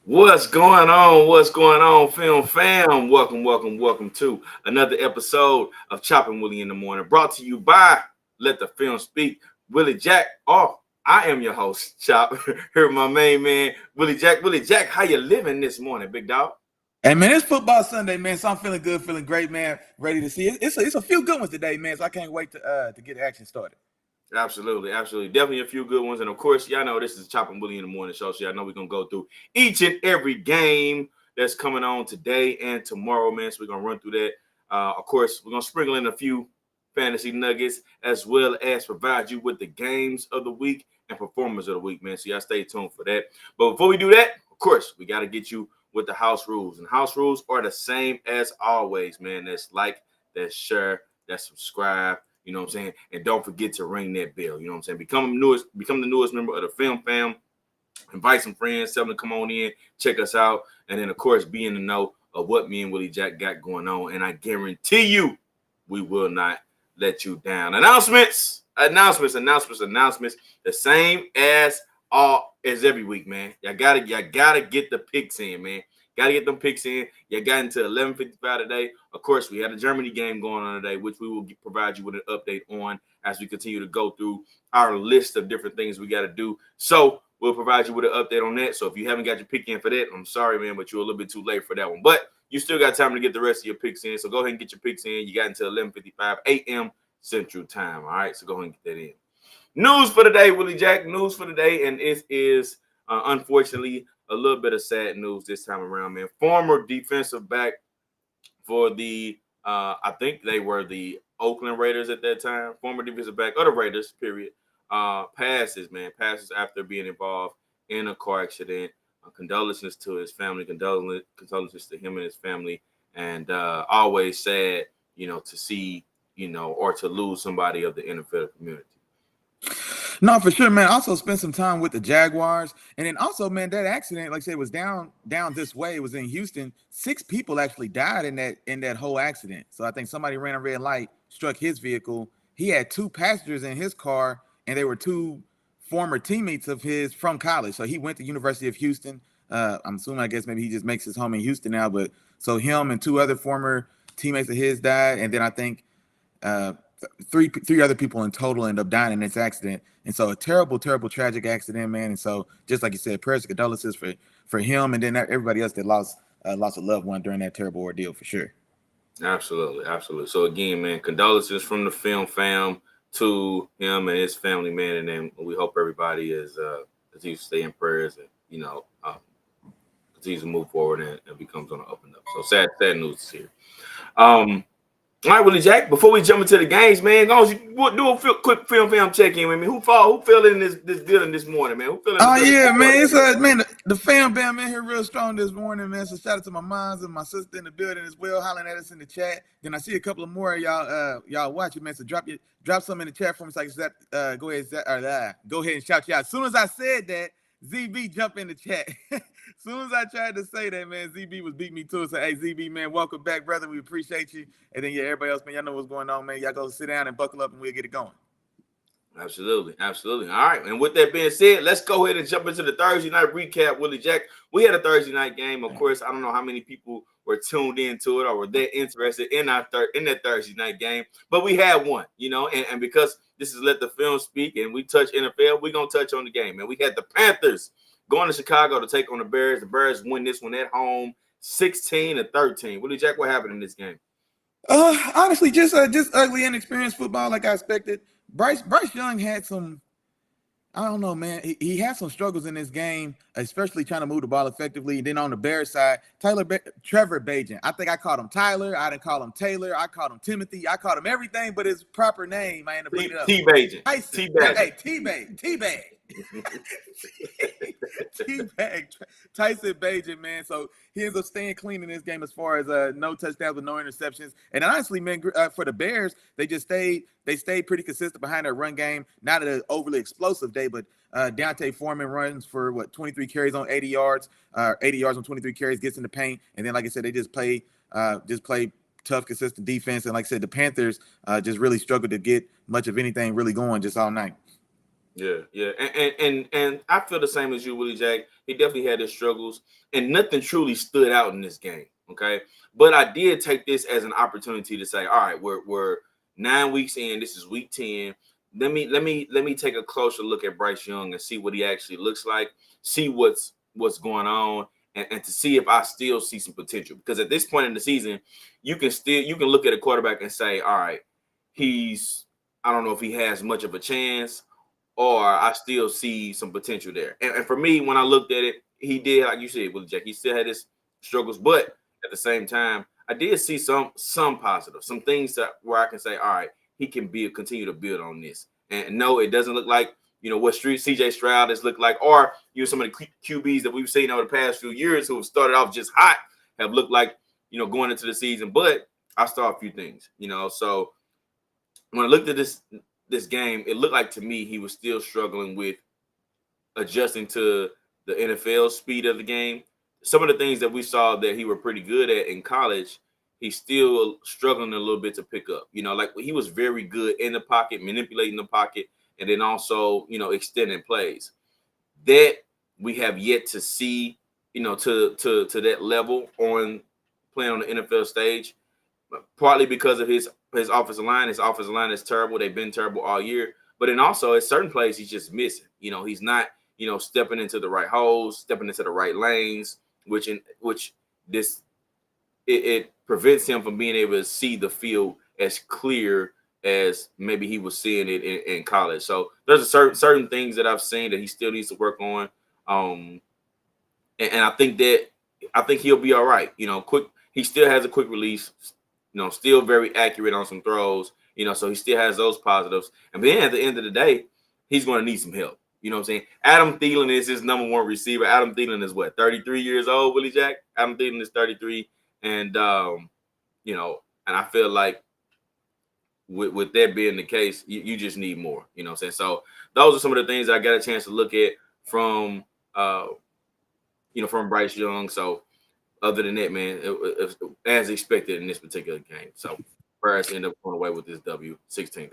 What's going on? What's going on, film fam? Welcome to another episode of Chop and Willie in the morning, brought to you by Let the Film Speak. Willie Jack. Oh, I am your host, Chop. Here, my main man, Willie Jack. Willie Jack, how you living this morning, big dog? Hey man, it's football Sunday, man. So I'm feeling good, feeling great, man. Ready to see it. It's a few good ones today, man. So I can't wait to get action started. Absolutely. Definitely a few good ones. And of course, y'all know this is Chop and Willie in the morning show. So y'all know we're going to go through each and every game that's coming on today and tomorrow, man. So we're going to run through that. Of course, we're going to sprinkle in a few fantasy nuggets as well as provide you with the games of the week and performers of the week, man. So y'all stay tuned for that. But before we do that, of course, we got to get you with the house rules. And house rules are the same as always, man. That's like, that's share, that's subscribe. You know what I'm saying? And don't forget to ring that bell. You know what I'm saying? Become the newest member of the Film Fam. Invite some friends, tell them to come on in, check us out. And then, of course, be in the know of what me and Willie Jack got going on. And I guarantee you, we will not let you down. Announcements. The same as every week, man. Y'all gotta get the picks in, man. Got to get them picks in. You got into 11:55 today. Of course, we had a Germany game going on today, which we will provide you with an update on as we continue to go through our list of different things we got to do. So we'll provide you with an update on that. So if you haven't got your pick in for that, I'm sorry, man, but you're a little bit too late for that one. But you still got time to get the rest of your picks in. So go ahead and get your picks in. You got until 11:55 a.m. Central Time. All right, so go ahead and get that in. News for the day, Willie Jack. News for the day, and it is unfortunately a little bit of sad news this time around, man. Former defensive back for the, I think they were the Oakland Raiders at that time. Former defensive back of the Raiders, period. Passes after being involved in a car accident. Condolences to his family. Condolences to him and his family. And always sad, to see, or to lose somebody of the NFL community. No, for sure, man. Also spent some time with the Jaguars. And then also, man, that accident, like I said, was down this way. It was in Houston. 6 people actually died in that whole accident. So I think somebody ran a red light, struck his vehicle. He had 2 passengers in his car, and they were 2 former teammates of his from college. So he went to University of Houston. I'm assuming, I guess maybe he just makes his home in Houston now. But so him and 2 other former teammates of his died. And then I think three other people in total end up dying in this accident. And so a terrible tragic accident, man. And so just like you said, prayers and condolences for him and then everybody else that lost a loved one during that terrible ordeal, for sure. Absolutely. So again, man, condolences from the Film Fam to him and his family, man. And then we hope everybody is continues to stay in prayers and continues to move forward and becomes on the up and up. So sad news here. All right, Willie Jack. Before we jump into the games, man, go on, do a quick Film Fam check in with me. Who fell in this building this morning, man? Oh yeah, man. It's man, the fam bam in here real strong this morning, man. So shout out to my moms and my sister in the building as well, hollering at us in the chat. Then I see a couple of more of y'all watching, man. So drop some in the chat for me. So I can go ahead and shout you out. As soon as I said that, ZB jump in the chat. As soon as I tried to say that, man, ZB was beating me to it. So, hey, ZB, man, welcome back, brother. We appreciate you. And then, yeah, everybody else, man, y'all know what's going on, man. Y'all go sit down and buckle up and we'll get it going. Absolutely. All right. And with that being said, let's go ahead and jump into the Thursday night recap, Willie Jack. We had a Thursday night game. Of course, I don't know how many people were tuned into it or were that interested in that Thursday night game, but we had one, and because this is Let the Film Speak and we touch NFL, we're going to touch on the game. And we had the Panthers going to Chicago to take on the Bears. The Bears win this one at home 16-13. Willie Jack, what happened in this game? Honestly, just ugly, inexperienced football like I expected. Bryce Young had some, I don't know, man. He had some struggles in this game, especially trying to move the ball effectively. And then on the Bears side, Trevor Bajan. I think I called him Tyler. I didn't call him Taylor. I called him Timothy. I called him everything but his proper name. I ended up looking it up. T-Bajan. T-Bag. T-Bag. Tyson Bajan, man. So he ends up staying clean in this game as far as no touchdowns with no interceptions. And honestly, man, for the Bears, they stayed pretty consistent behind their run game. Not an overly explosive day, but Deontay Foreman runs for 23 carries on 80 yards, 80 yards on 23 carries, gets in the paint. And then, like I said, they just play tough, consistent defense. And like I said, the Panthers just really struggled to get much of anything really going just all night. Yeah. And I feel the same as you, Willie Jack. He definitely had his struggles, and nothing truly stood out in this game. Okay, but I did take this as an opportunity to say, all right, we're 9 weeks in. This is week 10. Let me take a closer look at Bryce Young and see what he actually looks like, see what's going on, and to see if I still see some potential. Because at this point in the season, you can look at a quarterback and say, all right, he's I don't know if he has much of a chance, or I still see some potential there. And for me, when I looked at it, he did, like you said, Willie Jack, he still had his struggles, but at the same time, I did see some positive, some things that where I can say, all right, he can continue to build on this. And no, it doesn't look like what CJ Stroud has looked like, or some of the QBs that we've seen over the past few years who have started off just hot have looked like going into the season. But I saw a few things, so when I looked at this game, it looked like to me he was still struggling with adjusting to the NFL speed of the game. Some of the things that we saw that he were pretty good at in college, he's still struggling a little bit to pick up. Like he was very good in the pocket, manipulating the pocket, and then also, extending plays. That we have yet to see, to that level on playing on the NFL stage, partly because of his offensive line. His offensive line is terrible. They've been terrible all year. But then also at certain plays, he's just missing. He's not, stepping into the right holes, stepping into the right lanes, which this it prevents him from being able to see the field as clear as maybe he was seeing it in college. So there's a certain things that I've seen that he still needs to work on. And I think he'll be all right. Quick. He still has a quick release. Still very accurate on some throws. So he still has those positives. And then at the end of the day, he's going to need some help. You know what I'm saying? Adam Thielen is his number one receiver. Adam Thielen is what, 33 years old, Willie Jack? Adam Thielen is 33. And, and I feel like with that being the case, you just need more. You know what I'm saying? So those are some of the things I got a chance to look at from, from Bryce Young. So other than that, man, it as expected in this particular game. So Bears end up going away with this W, 16-13.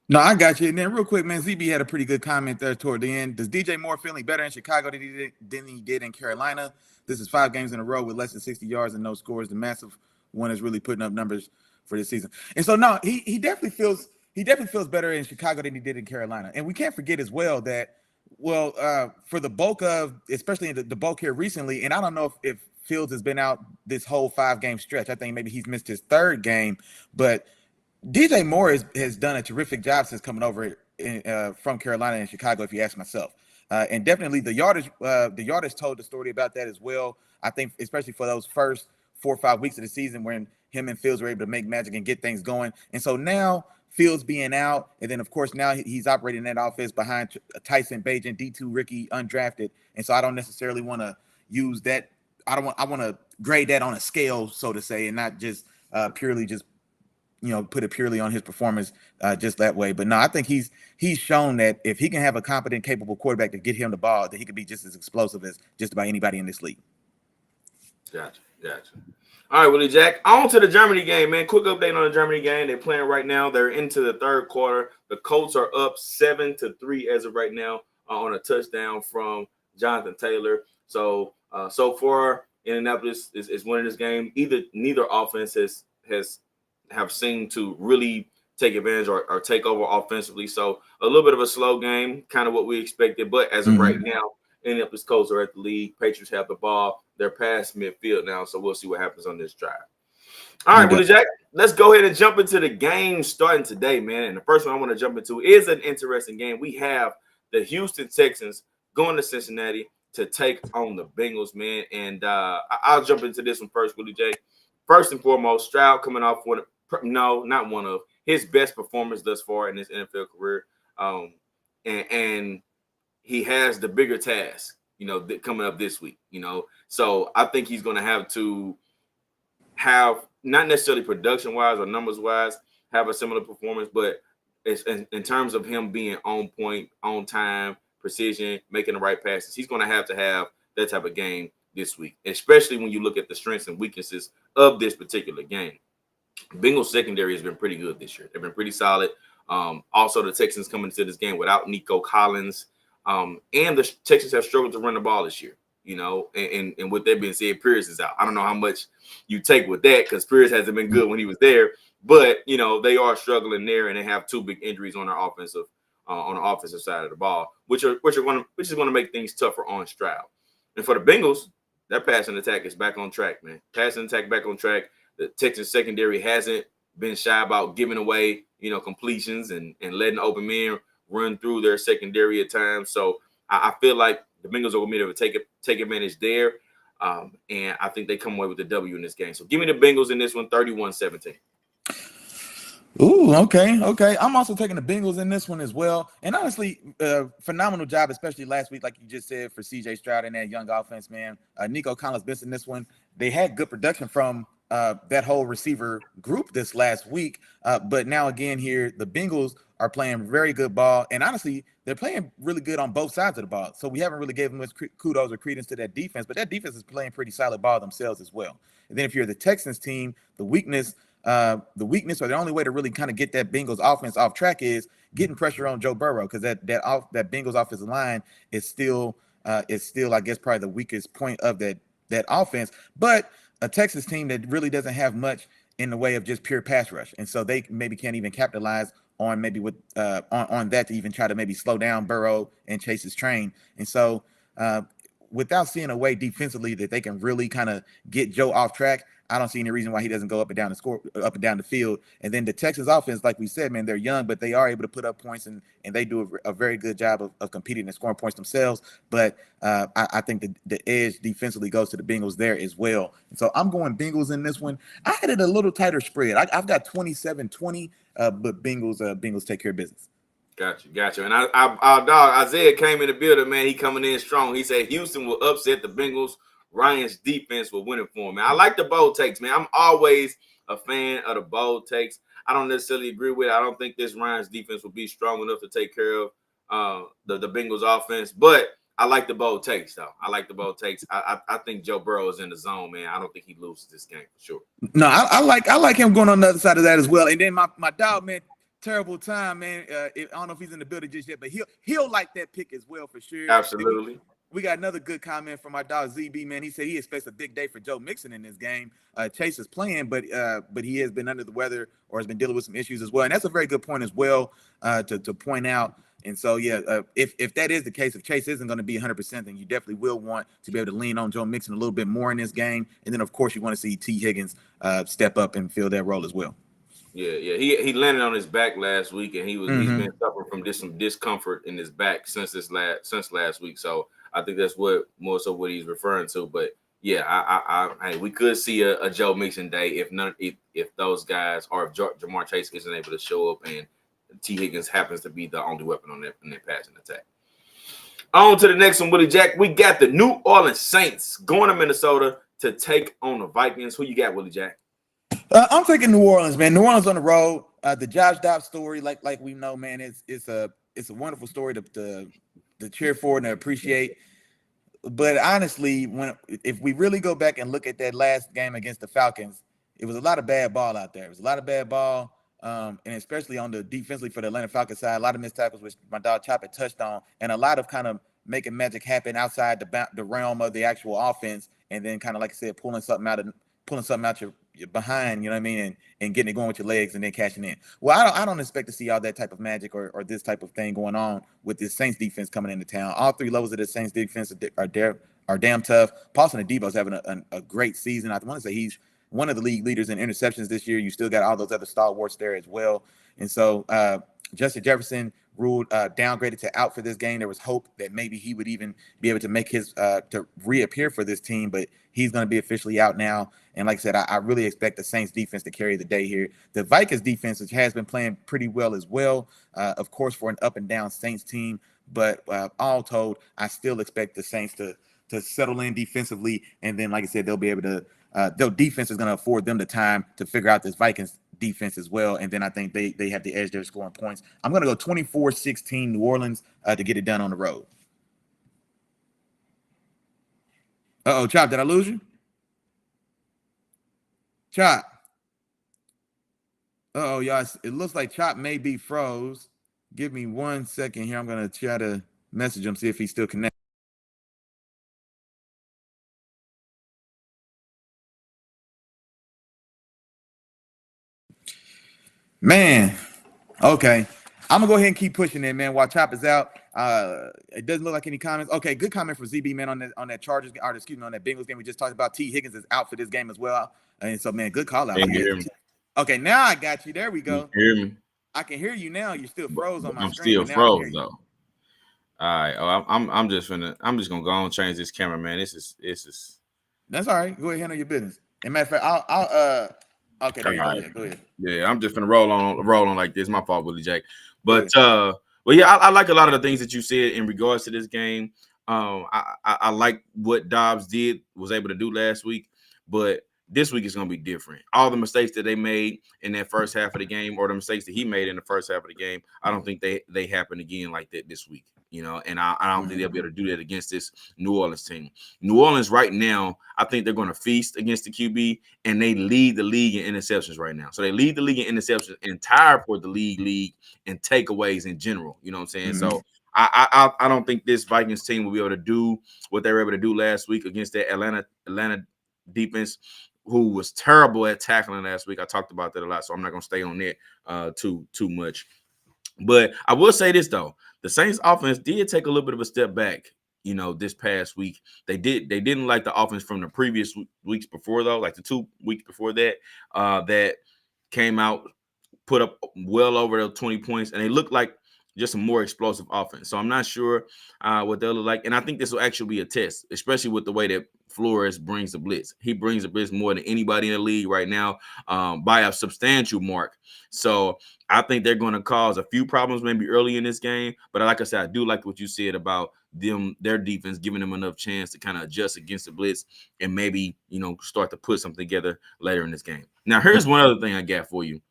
No, I got you. And then real quick, man, ZB had a pretty good comment there toward the end. Does DJ Moore feeling better in Chicago than he did in Carolina? This is 5 games in a row with less than 60 yards and no scores. The massive one is really putting up numbers for this season. And so no, he definitely feels better in Chicago than he did in Carolina. And we can't forget as well that for the bulk of, especially in the bulk here recently, and I don't know if Fields has been out this whole 5-game stretch. I think maybe he's missed his 3rd game, but DJ Moore has done a terrific job since coming over from Carolina and Chicago, if you ask myself. And definitely the yardage told the story about that as well. I think especially for those first 4 or 5 weeks of the season when him and Fields were able to make magic and get things going. And so now Fields being out, and then of course now he's operating that offense behind Tyson Bagent, D2 rookie, undrafted. And so I don't necessarily want to use that. I want to grade that on a scale, so to say, and not just purely just put it purely on his performance just that way. But no, I think he's shown that if he can have a competent, capable quarterback to get him the ball, that he could be just as explosive as just about anybody in this league. Gotcha. All right, Willie Jack. On to the Germany game, man. Quick update on the Germany game. They're playing right now. They're into the 3rd quarter. The Colts are up 7-3 as of right now on a touchdown from Jonathan Taylor. So so far, Indianapolis is winning this game. Neither offense have seemed to really take advantage or take over offensively. So a little bit of a slow game, kind of what we expected. But as of right now, Indianapolis Colts are at the lead. Patriots have the ball. They're past midfield now, so we'll see what happens on this drive. All right, Willie Jack, let's go ahead and jump into the game starting today, man. And the first one I want to jump into is an interesting game. We have the Houston Texans going to Cincinnati to take on the Bengals, man. And I'll jump into this one first, Willie Jack. First and foremost, Stroud coming off not one of his best performance thus far in his NFL career. And he has the bigger task, coming up this week, So I think he's going to have to have, not necessarily production-wise or numbers-wise, have a similar performance, but it's in terms of him being on point, on time, precision, making the right passes, he's going to have that type of game this week, especially when you look at the strengths and weaknesses of this particular game. Bengals secondary has been pretty good this year. They've been pretty solid. Also, the Texans coming into this game without Nico Collins, and the Texans have struggled to run the ball this year. And with that being said, Pierce is out. I don't know how much you take with that because Pierce hasn't been good when he was there, but they are struggling there, and they have two big injuries on their offensive on the offensive side of the ball, which is going to make things tougher on Stroud. And for the Bengals, their passing attack is back on track, man. Passing attack back on track. The Texans secondary hasn't been shy about giving away, completions and letting open men run through their secondary at times. So I feel like the Bengals are going to be able to take advantage there. And I think they come away with the W in this game. So give me the Bengals in this one, 31-17. Ooh, okay. I'm also taking the Bengals in this one as well. And honestly, phenomenal job, especially last week, like you just said, for C.J. Stroud and that young offense, man. Nico Collins missing this one. They had good production from that whole receiver group this last week. But now again here, the Bengals are playing very good ball. And honestly, they're playing really good on both sides of the ball. So we haven't really given much kudos or credence to that defense, but that defense is playing pretty solid ball themselves as well. And then if you're the Texans team, the weakness or the only way to really kind of get that Bengals offense off track is getting pressure on Joe Burrow, because that Bengals offensive line is still I guess probably the weakest point of that offense. But a Texas team that really doesn't have much in the way of just pure pass rush, and so they maybe can't even capitalize on maybe with on that to even try to maybe slow down Burrow and Chase's train. And so without seeing a way defensively that they can really kind of get Joe off track, I don't see any reason why he doesn't go up and down the field. And then the Texas offense, like we said, man, they're young, but they are able to put up points, and they do a very good job of competing and scoring points themselves. But I think the edge defensively goes to the Bengals there as well. And so I'm going Bengals in this one. I had it a little tighter spread. I've got 27-20, but Bengals take care of business. Got you. And our dog Isaiah came in the building, man. He coming in strong. He said Houston will upset the Bengals. Ryan's defense will win it for him, man. I like the bold takes, man. I'm always a fan of the bold takes. I don't necessarily agree with it. I don't think this Ryan's defense will be strong enough to take care of the Bengals offense, but I like the bold takes, though. I like the bold takes. I think Joe Burrow is in the zone, man. I don't think he loses this game for sure. No, I like him going on the other side of that as well. And then my dog, man, terrible time, man. I don't know if he's in the building just yet, but he'll like that pick as well for sure. Absolutely. We got another good comment from our dog ZB, man. He said he expects a big day for Joe Mixon in this game. Chase is playing, but he has been under the weather or has been dealing with some issues as well. And that's a very good point as well to point out. And so, if that is the case, if Chase isn't going to be 100%, then you definitely will want to be able to lean on Joe Mixon a little bit more in this game. And then, of course, you want to see T. Higgins step up and fill that role as well. Yeah. He landed on his back last week, and he's been suffering from some discomfort in his back since last week. So I think that's what he's referring to. But yeah, we could see a Joe Mixon day if those guys, or if Jamar Chase isn't able to show up and T. Higgins happens to be the only weapon on that passing attack. On to the next one, Willie Jack. We got the New Orleans Saints going to Minnesota to take on the Vikings. Who you got, Willie Jack? I'm taking New Orleans, man. New Orleans on the road. The Josh Dobbs story, like we know, man, it's a wonderful story to cheer for and to appreciate. But honestly, if we really go back and look at that last game against the Falcons, it was a lot of bad ball out there. It was a lot of bad ball, and especially on the defensively for the Atlanta Falcons side, a lot of missed tackles, which my dog Chop had touched on, and a lot of kind of making magic happen outside the realm of the actual offense, and then kind of, like I said, pulling something out your behind, you know what I mean, and getting it going with your legs and then cashing in. Well, I don't expect to see all that type of magic or this type of thing going on with this Saints defense coming into town. All three levels of the Saints defense are damn tough. Paulson Adebo's having a great season. I want to say he's one of the league leaders in interceptions this year. You still got all those other stalwarts there as well. And so Justin Jefferson ruled downgraded to out for this game. There was hope that maybe he would even be able to make his to reappear for this team, but he's going to be officially out now. And like I said, I really expect the Saints defense to carry the day here. The Vikings defense, which has been playing pretty well as well, of course, for an up and down Saints team. But all told, I still expect the Saints to settle in defensively, and then, like I said, they'll be able to. Their defense is going to afford them the time to figure out this Vikings defense as well. And then I think they have the edge there scoring points. I'm going to go 24-16 New Orleans to get it done on the road. Uh-oh, Chop, did I lose you? Chop. Oh, y'all, it looks like Chop may be froze. Give me 1 second here. I'm gonna try to message him, see if he's still connected. Man, okay. I'm gonna go ahead and keep pushing it, man. While Chop is out, it doesn't look like any comments. Okay, good comment for ZB, man, on that Chargers, or excuse me, on that Bengals game we just talked about. T. Higgins is out for this game as well, and so man, good call out. Can you hear me? Okay, now I got you. There we Can you go. hear me? I can hear you now. You're still froze on my I'm screen, still but now I can hear froze you. though. All right. Oh, I'm just gonna go on and change this camera, man. This is. That's all right. Go ahead, handle your business. And matter of fact, okay, there you go. Yeah, go ahead. Yeah, I'm just gonna roll on like this. My fault, Willie Jack. But Well, yeah, I like a lot of the things that you said in regards to this game. I like what Dobbs was able to do last week, but this week is gonna be different. All the mistakes that they made in that first half of the game, or the mistakes that he made in the first half of the game, I don't think they happen again like that this week. And I don't think they'll be able to do that against this New Orleans team. New Orleans right now, I think they're going to feast against the QB, and they lead the league in interceptions right now. So they lead the league in interceptions and tied for the league in takeaways in general. You know what I'm saying? Mm-hmm. So I don't think this Vikings team will be able to do what they were able to do last week against that Atlanta defense, who was terrible at tackling last week. I talked about that a lot, so I'm not going to stay on that too much. But I will say this though, the Saints offense did take a little bit of a step back, this past week. They didn't like the offense from the previous weeks before though, like the 2 weeks before that, that came out, put up well over the 20 points, and they looked like just a more explosive offense. So I'm not sure what they'll look like. And I think this will actually be a test, especially with the way that Flores brings the blitz. He brings the blitz more than anybody in the league right now, by a substantial mark. So I think they're going to cause a few problems maybe early in this game. But like I said, I do like what you said about their defense, giving them enough chance to kind of adjust against the blitz and maybe, start to put something together later in this game. Now, here's one other thing I got for you.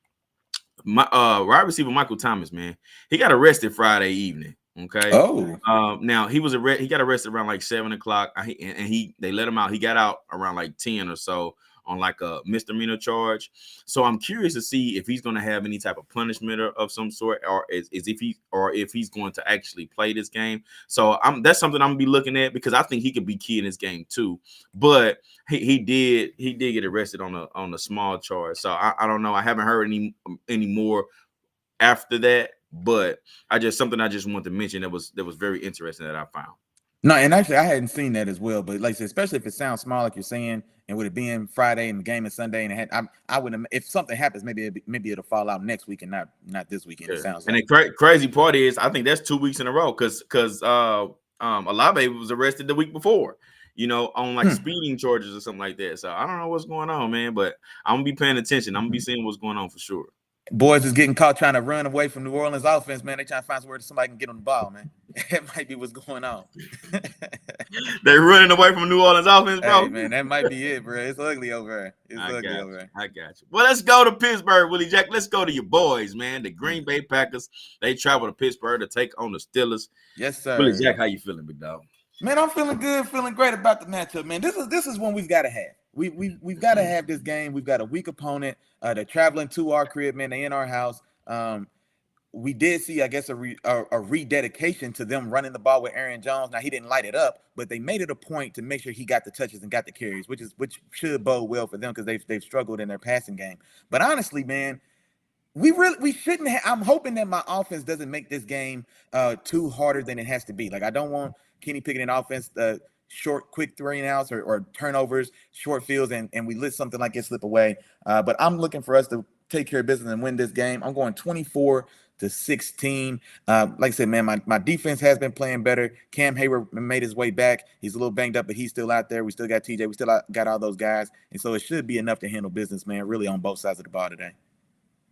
My wide receiver Michael Thomas, man, he got arrested Friday evening. Okay. Oh. Now he got arrested around like 7:00, and they let him out. He got out around like 10 or so on like a misdemeanor charge. So I'm curious to see if he's going to have any type of punishment of some sort, or if he's going to actually play this game. So that's something I'm gonna be looking at, because I think he could be key in this game too. But he did get arrested on a small charge. So I don't know. I haven't heard any more after that, but I just want to mention that was very interesting that I found. No, and actually, I hadn't seen that as well. But like I said, especially if it sounds small, like you're saying, and with it being Friday and the game is Sunday, and I wouldn't. If something happens, maybe it'll fall out next week and not this weekend. Yeah. It sounds like. And the crazy part is, I think that's 2 weeks in a row, because Olave was arrested the week before, on like speeding charges or something like that. So I don't know what's going on, man, but I'm gonna be paying attention. I'm gonna be seeing what's going on for sure. Boys is getting caught trying to run away from New Orleans offense, man. They trying to find somewhere somebody can get on the ball, man. That might be what's going on. They're running away from New Orleans offense, bro. Hey, man, that might be it, bro. It's ugly over there. I got you. Well, let's go to Pittsburgh, Willie Jack. Let's go to your boys, man. The Green Bay Packers. They travel to Pittsburgh to take on the Steelers. Yes, sir. Willie Jack, how you feeling, big dog? Man, I'm feeling good, feeling great about the matchup, man. This is one we've got to have. We've got to have this game. We've got a weak opponent. They're traveling to our crib, man. They in our house. We did see, I guess, a rededication to them running the ball with Aaron Jones. Now, he didn't light it up, but they made it a point to make sure he got the touches and got the carries, which should bode well for them, because they've struggled in their passing game. But honestly, man, we shouldn't have. I'm hoping that my offense doesn't make this game too harder than it has to be. Like, I don't want Kenny Pickett in offense short, quick 3-and-outs or turnovers, short fields, and we let something like it slip away. But I'm looking for us to take care of business and win this game. I'm going 24-16. Like I said, man, my defense has been playing better. Cam Hayward made his way back. He's a little banged up, but he's still out there. We still got TJ. We still got all those guys. And so it should be enough to handle business, man, really on both sides of the ball today.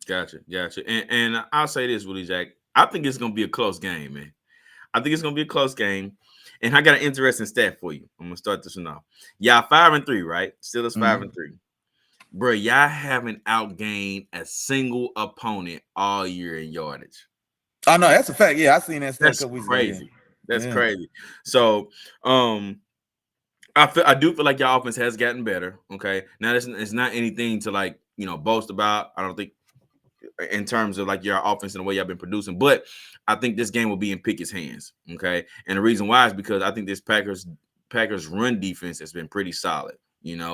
Gotcha. And I'll say this, Willie Jack. I think it's going to be a close game, man. I think it's going to be a close game. And I got an interesting stat for you. I'm going to start this one off. Y'all 5-3, right? Steelers 5-3. Bro, y'all haven't outgained a single opponent all year in yardage. Oh, no, that's a fact. Yeah, I seen that stat. That's crazy. That's crazy. So, I do feel like your offense has gotten better. Okay, now it's not anything to boast about. I don't think in terms of like your offense and the way y'all been producing. But I think this game will be in Pickett's hands. Okay. And the reason why is because I think this Packers run defense has been pretty solid.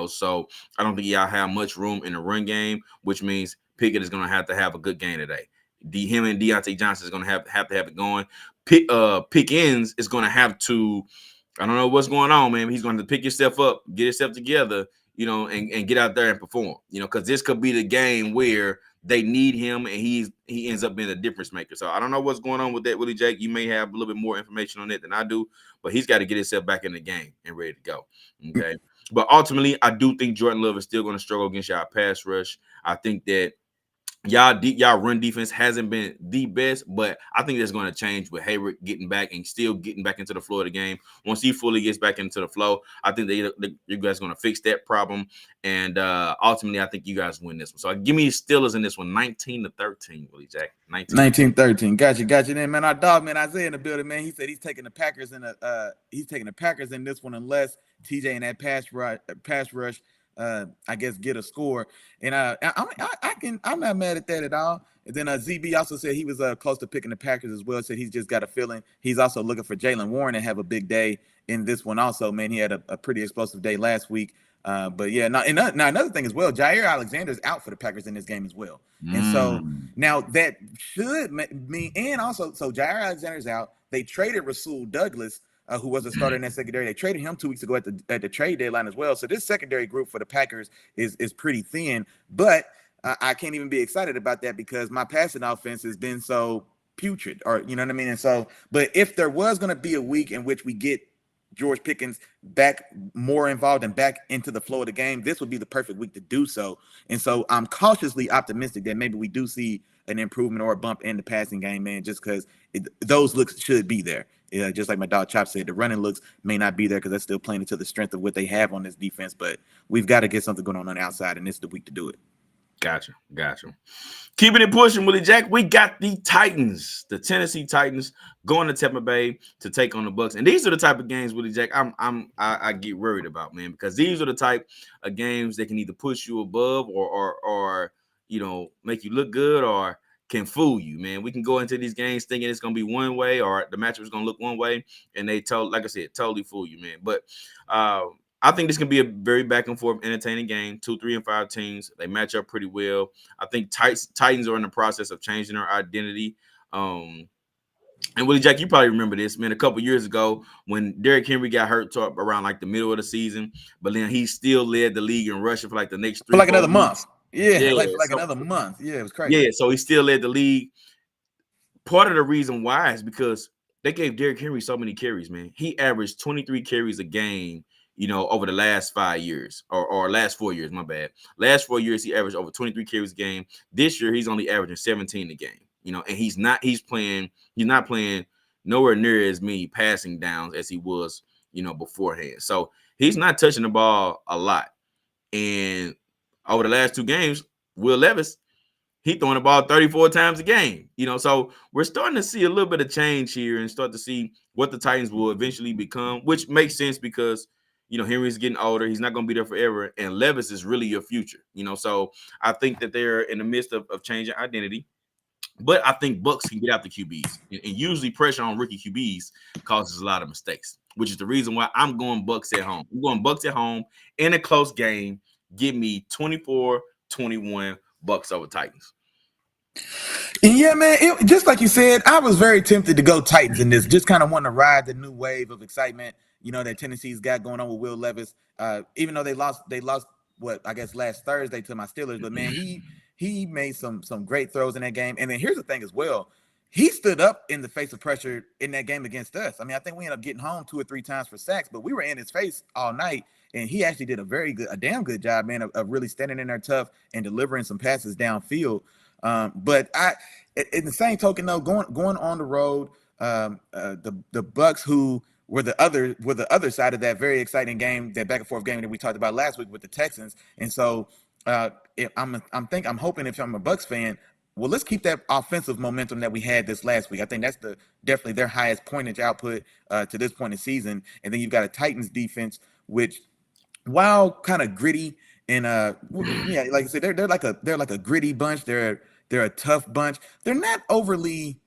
So I don't think y'all have much room in the run game, which means Pickett is gonna have to have a good game today. Him and Deontay Johnson is gonna have to have it going. Pickens is gonna have to. I don't know what's going on, man. He's going to pick yourself up, get yourself together, and get out there and perform, because this could be the game where they need him and he ends up being a difference maker. So I don't know what's going on with that, Willie Jake. You may have a little bit more information on it than I do, but he's got to get himself back in the game and ready to go. Okay. But ultimately, I do think Jordan Love is still going to struggle against y'all pass rush. I think that y'all run defense hasn't been the best, but I think that's going to change with Hayward getting back and still getting back into the flow of the game. Once he fully gets back into the flow, I think that you guys are going to fix that problem. And ultimately, I think you guys win this one. So give me Steelers in this one, 19-13, Willie Jack. 19-13. Gotcha. Then, man, our dog, man, Isaiah in the building, man. He said he's taking the Packers in this one unless TJ in that pass rush. I guess get a score, and I'm not mad at that at all. And then ZB also said he was close to picking the Packers as well. Said he's just got a feeling. He's also looking for Jaylen Warren to have a big day in this one. Also, man, he had a pretty explosive day last week. But yeah, now another thing as well, Jair Alexander's out for the Packers in this game as well. And so now that should mean, and also, so Jair Alexander's out. They traded Rasul Douglas, who was a starter in that secondary. They traded him 2 weeks ago at the trade deadline as well. So this secondary group for the Packers is pretty thin. But I can't even be excited about that because my passing offense has been so putrid, or you know what I mean? And so, but if there was going to be a week in which we get George Pickens back more involved and back into the flow of the game, this would be the perfect week to do so. And so I'm cautiously optimistic that maybe we do see an improvement or a bump in the passing game, man, just because those looks should be there. Yeah, just like my dog Chop said, the running looks may not be there because they're still playing into the strength of what they have on this defense, but we've got to get something going on the outside, and this is the week to do it. Gotcha. Keeping it pushing, Willie Jack. We got the Titans, the Tennessee Titans, going to Tampa Bay to take on the Bucs. And these are the type of games, Willie Jack, I get worried about, man, because these are the type of games that can either push you above or make you look good or can fool you, man. We can go into these games thinking it's going to be one way or the matchup is going to look one way, and they totally fool you, man. But I think this can be a very back and forth, entertaining game. 2, 3, and 5 teams. They match up pretty well. I think Titans are in the process of changing their identity. And Willie Jack, you probably remember this, man. A couple years ago when Derrick Henry got hurt around like the middle of the season, but then he still led the league in rushing for like the next 3 for like another month. Yeah, so, another month. Yeah, it was crazy. Yeah, so he still led the league. Part of the reason why is because they gave Derrick Henry so many carries, man. He averaged 23 carries a game, over the last 5 years or last 4 years, my bad. Last 4 years, he averaged over 23 carries a game. This year, he's only averaging 17 a game, and he's not playing nowhere near as many passing downs as he was, beforehand. So he's not touching the ball a lot. And over the last 2 games, Will Levis, he throwing the ball 34 times a game, so we're starting to see a little bit of change here and start to see what the Titans will eventually become, which makes sense because, Henry's getting older. He's not going to be there forever. And Levis is really your future, so I think that they're in the midst of changing identity. But I think Bucs can get out the QBs. And usually pressure on rookie QBs causes a lot of mistakes, which is the reason why I'm going Bucs at home. I'm going Bucs at home in a close game. Give me 24-21 Bucs over Titans. Yeah, man, just like you said, I was very tempted to go Titans in this, just kind of wanting to ride the new wave of excitement, that Tennessee's got going on with Will Levis. Even though they lost what I guess last Thursday to my Steelers, but man, he made some great throws in that game. And then here's the thing as well. He stood up in the face of pressure in that game against us. I mean, I think we ended up getting home 2 or 3 times for sacks, but we were in his face all night. And he actually did a damn good job, man, of really standing in there tough and delivering some passes downfield. But in the same token, though, going on the road, the Bucs, who were the other side of that very exciting game, that back and forth game that we talked about last week with the Texans. And so if I'm hoping, if I'm a Bucs fan, well, let's keep that offensive momentum that we had this last week. I think that's definitely their highest pointage output to this point in the season. And then you've got a Titans defense, which, while kind of gritty and like I said, they're like a gritty bunch. They're They're a tough bunch. They're not overly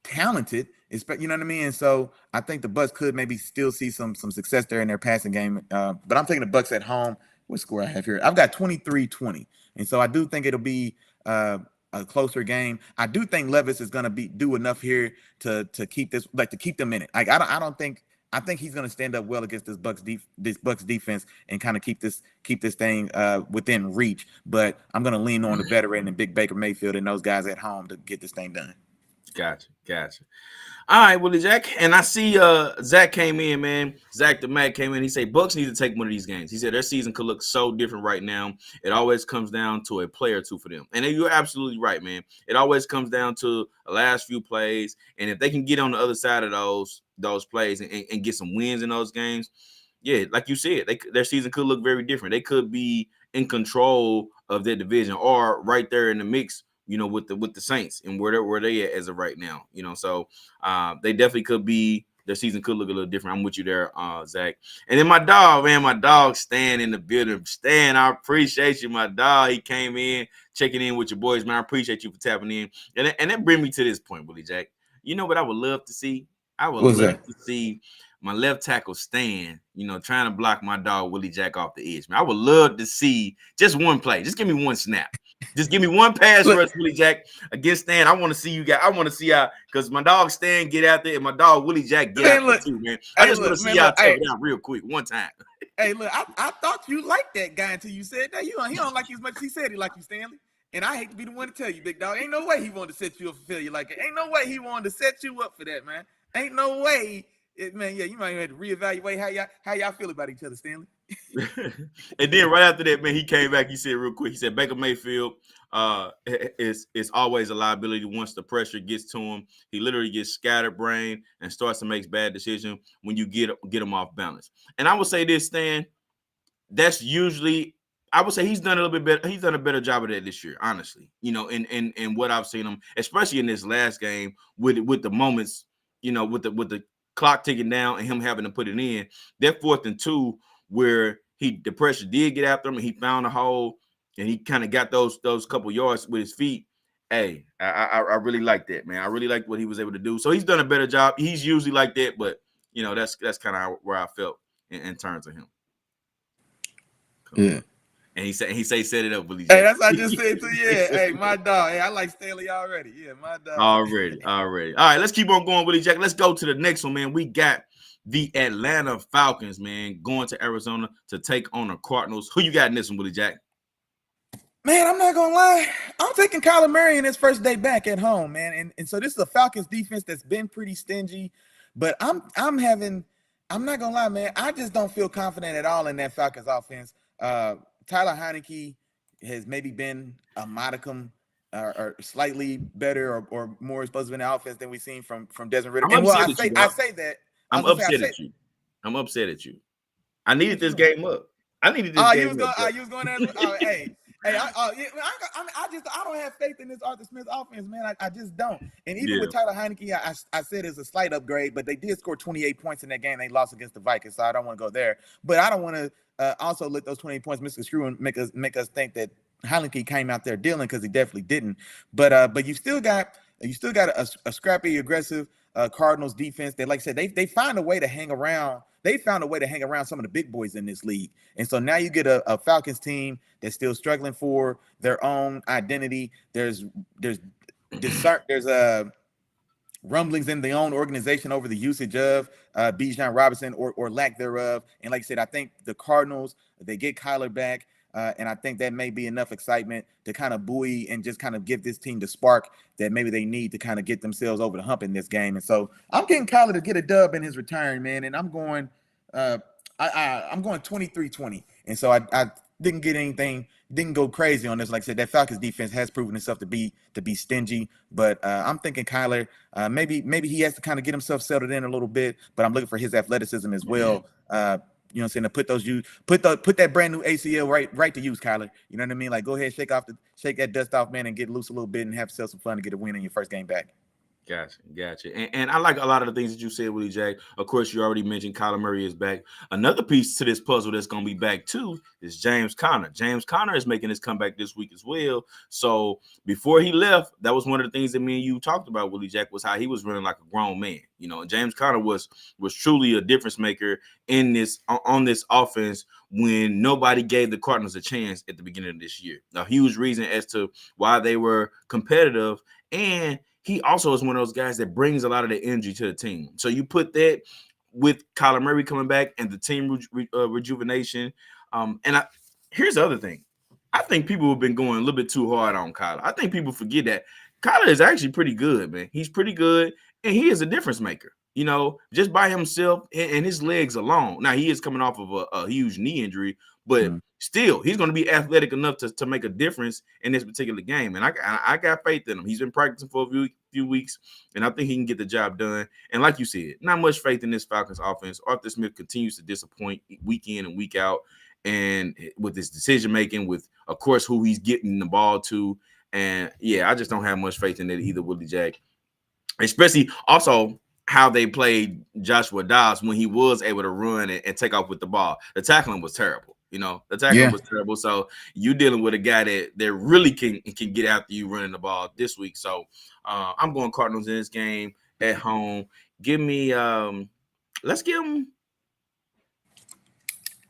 talented, you know what I mean? And so I think the Bucks could maybe still see some success there in their passing game. But I'm taking the Bucks at home. What score I have here? I've got 23-20. And so I do think it'll be a closer game. I do think Levis is going to do enough here to keep this, like, to keep them in it. Like, I don't think, I think he's going to stand up well against this Bucks defense and kind of keep this thing within reach. But I'm going to lean on the veteran and Big Baker Mayfield and those guys at home to get this thing done. Gotcha. All right, Willie Jack. And I see Zach came in, man. Zach the Mac came in. He said Bucks need to take one of these games. He said their season could look so different right now. It always comes down to a play or two for them. And you're absolutely right, man. It always comes down to the last few plays. And if they can get on the other side of those plays and get some wins in those games, yeah, like you said, their season could look very different. They could be in control of their division or right there in the mix, you know, with the Saints and where they at as of right now, you know. So they definitely could be, their season could look a little different. I'm with you there, Zach. And then my dog Stan in the building. Stan, I appreciate you, my dog. He came in checking in with your boys, man. I appreciate you for tapping in. And that brings me to this point, Willie Jack. You know what I would love to see? I would love to see my left tackle Stan, you know, trying to block my dog Willie Jack off the edge. Man, I would love to see just one play. Just give me one snap. Just give me one pass rush, Willie Jack, against Stan. I want to see you guys. I want to see how, because my dog Stan get out there and my dog Willie Jack get out there too, man. I just want to see y'all take it out real quick one time. Hey, look, I thought you liked that guy until you said that. He don't like you as much as he said he liked you, Stanley. And I hate to be the one to tell you, big dog. Ain't no way he wanted to set you up for failure like it. Ain't no way he wanted to set you up for that, man. Ain't no way. Man, yeah, you might have to reevaluate how y'all feel about each other, Stanley. And then right after that, man, he came back. He said real quick, he said Baker Mayfield is always a liability once the pressure gets to him. He literally gets scatterbrained and starts to make bad decisions when you get him off balance. And I would say this, Stan, that's usually, I would say he's done a little bit better. He's done a better job of that this year, honestly. You know, in what I've seen him, especially in this last game with the moments, you know, with the clock ticking down and him having to put it in. That 4th and 2 where the pressure did get after him and he found a hole and he kind of got those couple yards with his feet. Hey, I really like that, man. I really like what he was able to do. So he's done a better job. He's usually like that, but you know, that's kind of where I felt in terms of him. Yeah. And he said set it up, Willie. Hey, that's what I just said to you. Yeah. Hey, my dog. Hey, I like Stanley already. Yeah, my dog. Already. All right, let's keep on going, Willie Jack. Let's go to the next one, man. We got the Atlanta Falcons, man, going to Arizona to take on the Cardinals. Who you got in this one, Willie Jack? Man, I'm not gonna lie. I'm taking Kyler Murray in his first day back at home, man. And so this is a Falcons defense that's been pretty stingy, but I'm not gonna lie, man. I just don't feel confident at all in that Falcons offense. Tyler Heineke has maybe been a modicum or slightly better or more explosive in the offense than we've seen from Desmond Ridder. I say that. I'm upset at you. I'm upset at you. I needed this game up. You was going there. I don't have faith in this Arthur Smith offense, man. I just don't. And even with Tyler Heineke, I said it's a slight upgrade, but they did score 28 points in that game. They lost against the Vikings, so I don't want to go there. But I don't want to also let those 28 points misconstrue and make us think that Heineke came out there dealing, because he definitely didn't. But you still got a scrappy, aggressive Cardinals defense that, like I said, they find a way to hang around. They found a way to hang around some of the big boys in this league. And so now you get a Falcons team that's still struggling for their own identity. There's rumblings in their own organization over the usage of Bijan Robinson or lack thereof. And like I said, I think the Cardinals, they get Kyler back. And I think that may be enough excitement to kind of buoy and just kind of give this team the spark that maybe they need to kind of get themselves over the hump in this game. And so I'm getting Kyler to get a dub in his return, man. And I'm going I'm going 23-20. And so I didn't get anything, didn't go crazy on this. Like I said, that Falcons defense has proven itself to be stingy. But I'm thinking Kyler, maybe he has to kind of get himself settled in a little bit. But I'm looking for his athleticism as well. You know what I'm saying? To put that brand new ACL right to use, Kyler. You know what I mean? Like, go ahead, shake that dust off, man, and get loose a little bit and have yourself some fun to get a win in your first game back. Gotcha. And I like a lot of the things that you said, Willie Jack. Of course, you already mentioned Kyler Murray is back. Another piece to this puzzle that's going to be back too is James Conner. James Conner is making his comeback this week as well. So before he left, that was one of the things that me and you talked about, Willie Jack, was how he was running like a grown man. You know, and James Conner was truly a difference maker in this on this offense when nobody gave the Cardinals a chance at the beginning of this year. A huge reason as to why they were competitive. And he also is one of those guys that brings a lot of the energy to the team. So you put that with Kyler Murray coming back and the team rejuvenation. Here's the other thing. I think people have been going a little bit too hard on Kyler. I think people forget that Kyler is actually pretty good, man. He's pretty good, and he is a difference maker. You know, just by himself and his legs alone. Now, he is coming off of a huge knee injury, but still, he's going to be athletic enough to make a difference in this particular game. And I got faith in him. He's been practicing for a few weeks, and I think he can get the job done. And like you said, not much faith in this Falcons offense. Arthur Smith continues to disappoint week in and week out, and with his decision-making, with, of course, who he's getting the ball to. And, yeah, I just don't have much faith in that either, Willie Jack. Especially also how they played Joshua Dobbs when he was able to run and take off with the ball. The tackling was terrible. You know, the tackling was terrible. So you're dealing with a guy that really can get after you running the ball this week. So I'm going Cardinals in this game at home. Give me let's give them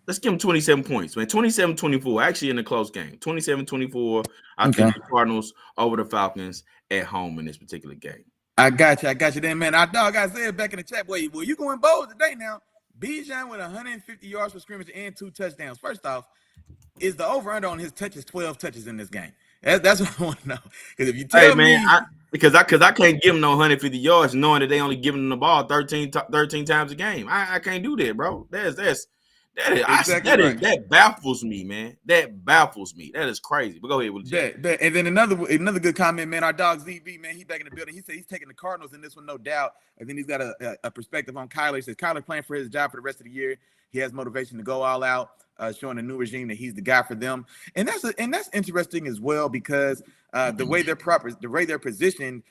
27 points, man. 27-24, actually in a close game. 27-24. I think the Cardinals over the Falcons at home in this particular game. I got you then, man. Our dog got said back in the chat, boy, you going bold today now. Bijan with 150 yards for scrimmage and 2 touchdowns. First off, is the over-under on his touches 12 touches in this game? That's what I want to know. Because if you tell me, because I can't give him no 150 yards knowing that they only giving him the ball 13 times a game. I can't do that, bro. That baffles me, man. That baffles me. That is crazy. But go ahead with that. And then another good comment, man. Our dog ZV, man, he's back in the building. He said he's taking the Cardinals in this one, no doubt. And then he's got a perspective on Kyler. He says Kyler playing for his job for the rest of the year. He has motivation to go all out, showing the new regime that he's the guy for them. And that's interesting as well because the way they're positioned,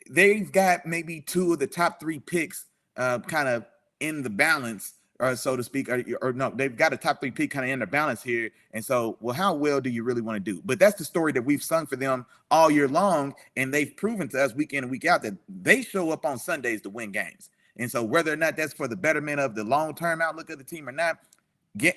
they've got maybe 2 of the top 3 picks kind of in the balance. Or so to speak, or no, they've got a top 3 pick kind of in the balance here. And so, well, how well do you really want to do? But that's the story that we've sung for them all year long. And they've proven to us week in and week out that they show up on Sundays to win games. And so whether or not that's for the betterment of the long-term outlook of the team or not,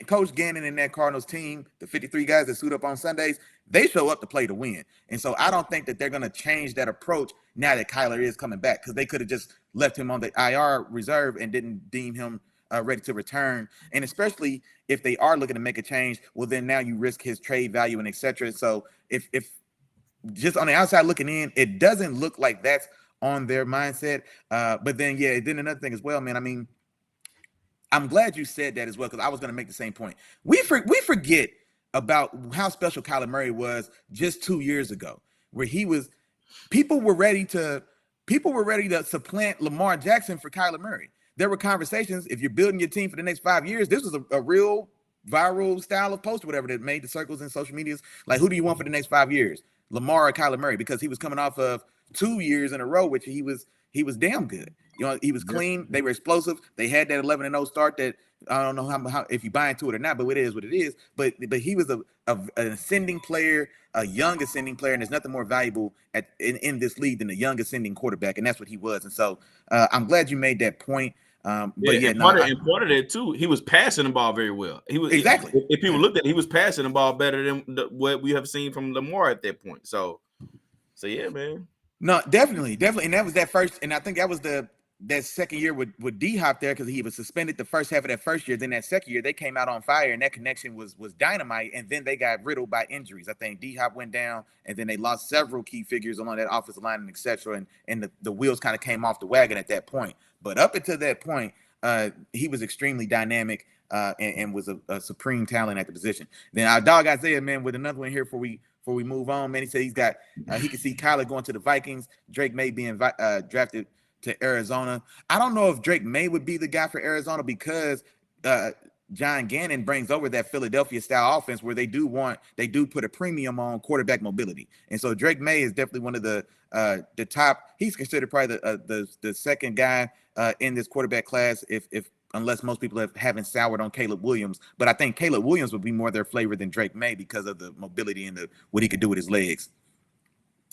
Coach Gannon and that Cardinals team, the 53 guys that suit up on Sundays, they show up to play to win. And so I don't think that they're going to change that approach now that Kyler is coming back, because they could have just left him on the IR reserve and didn't deem him ready to return. And especially if they are looking to make a change, well, then now you risk his trade value and etc. So if just on the outside looking in, it doesn't look like that's on their mindset. But then, then another thing as well, man, I mean, I'm glad you said that as well, because I was going to make the same point. We forget about how special Kyler Murray was just 2 years ago, where people were ready to supplant Lamar Jackson for Kyler Murray. There were conversations, if you're building your team for the next 5 years, this was a real viral style of post, whatever, that made the circles in social medias. Like, who do you want for the next 5 years? Lamar or Kyler Murray? Because he was coming off of 2 years in a row, which he was damn good. You know, he was clean. They were explosive. They had that 11-0 start that I don't know how if you buy into it or not, but it is what it is. But he was an ascending player, a young ascending player, and there's nothing more valuable in this league than a young ascending quarterback, and that's what he was. And so I'm glad you made that point. Part of that too, he was passing the ball very well. He was exactly. If people looked at it, he was passing the ball better than what we have seen from Lamar at that point. So yeah, man. No, definitely, and that was that first, and I think that was that second year with D-Hop there, because he was suspended the first half of that first year. Then that second year they came out on fire, and that connection was dynamite. And then they got riddled by injuries. I think D-Hop went down, and then they lost several key figures along that offensive line and etc. And the wheels kind of came off the wagon at that point. But up until that point, he was extremely dynamic and was a supreme talent at the position. Then our dog Isaiah, man, with another one here before we move on, man. He said he can see Kyler going to the Vikings. Drake May being drafted to Arizona. I don't know if Drake May would be the guy for Arizona, because John Gannon brings over that Philadelphia style offense where they do put a premium on quarterback mobility. And so Drake May is definitely one of the top. He's considered probably the second guy in this quarterback class, if unless most people haven't soured on Caleb Williams. But I think Caleb Williams would be more their flavor than Drake May because of the mobility and what he could do with his legs.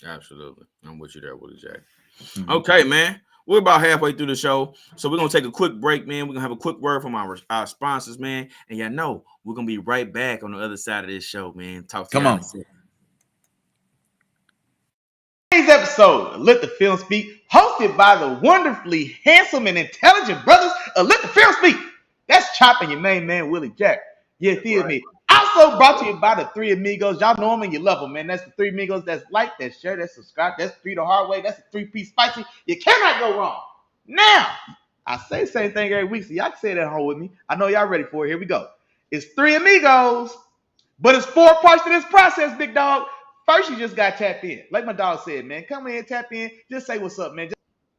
Absolutely. I'm with you there, Willie Jack. Mm-hmm. Okay, man. We're about halfway through the show, so we're going to take a quick break, man. We're going to have a quick word from our sponsors, man. And y'all know we're going to be right back on the other side of this show, man. Talk to you. Come on. Today's episode of Let the Film Speak, hosted by the wonderfully handsome and intelligent brothers of Let the Film Speak. That's Chop and your main man, Willie Jack. Yeah, feel me. Also brought to you by the Three Amigos. Y'all know them and you love them, man. That's the Three Amigos. That's like, that's share, that's subscribe. That's three the hard way. That's a 3-piece spicy. You cannot go wrong. Now, I say the same thing every week, so y'all can say it at home with me. I know y'all ready for it. Here we go. It's Three Amigos, but it's 4 parts to this process, big dog. First, you just got to tap in. Like my dog said, man, come in, tap in. Just say what's up, man.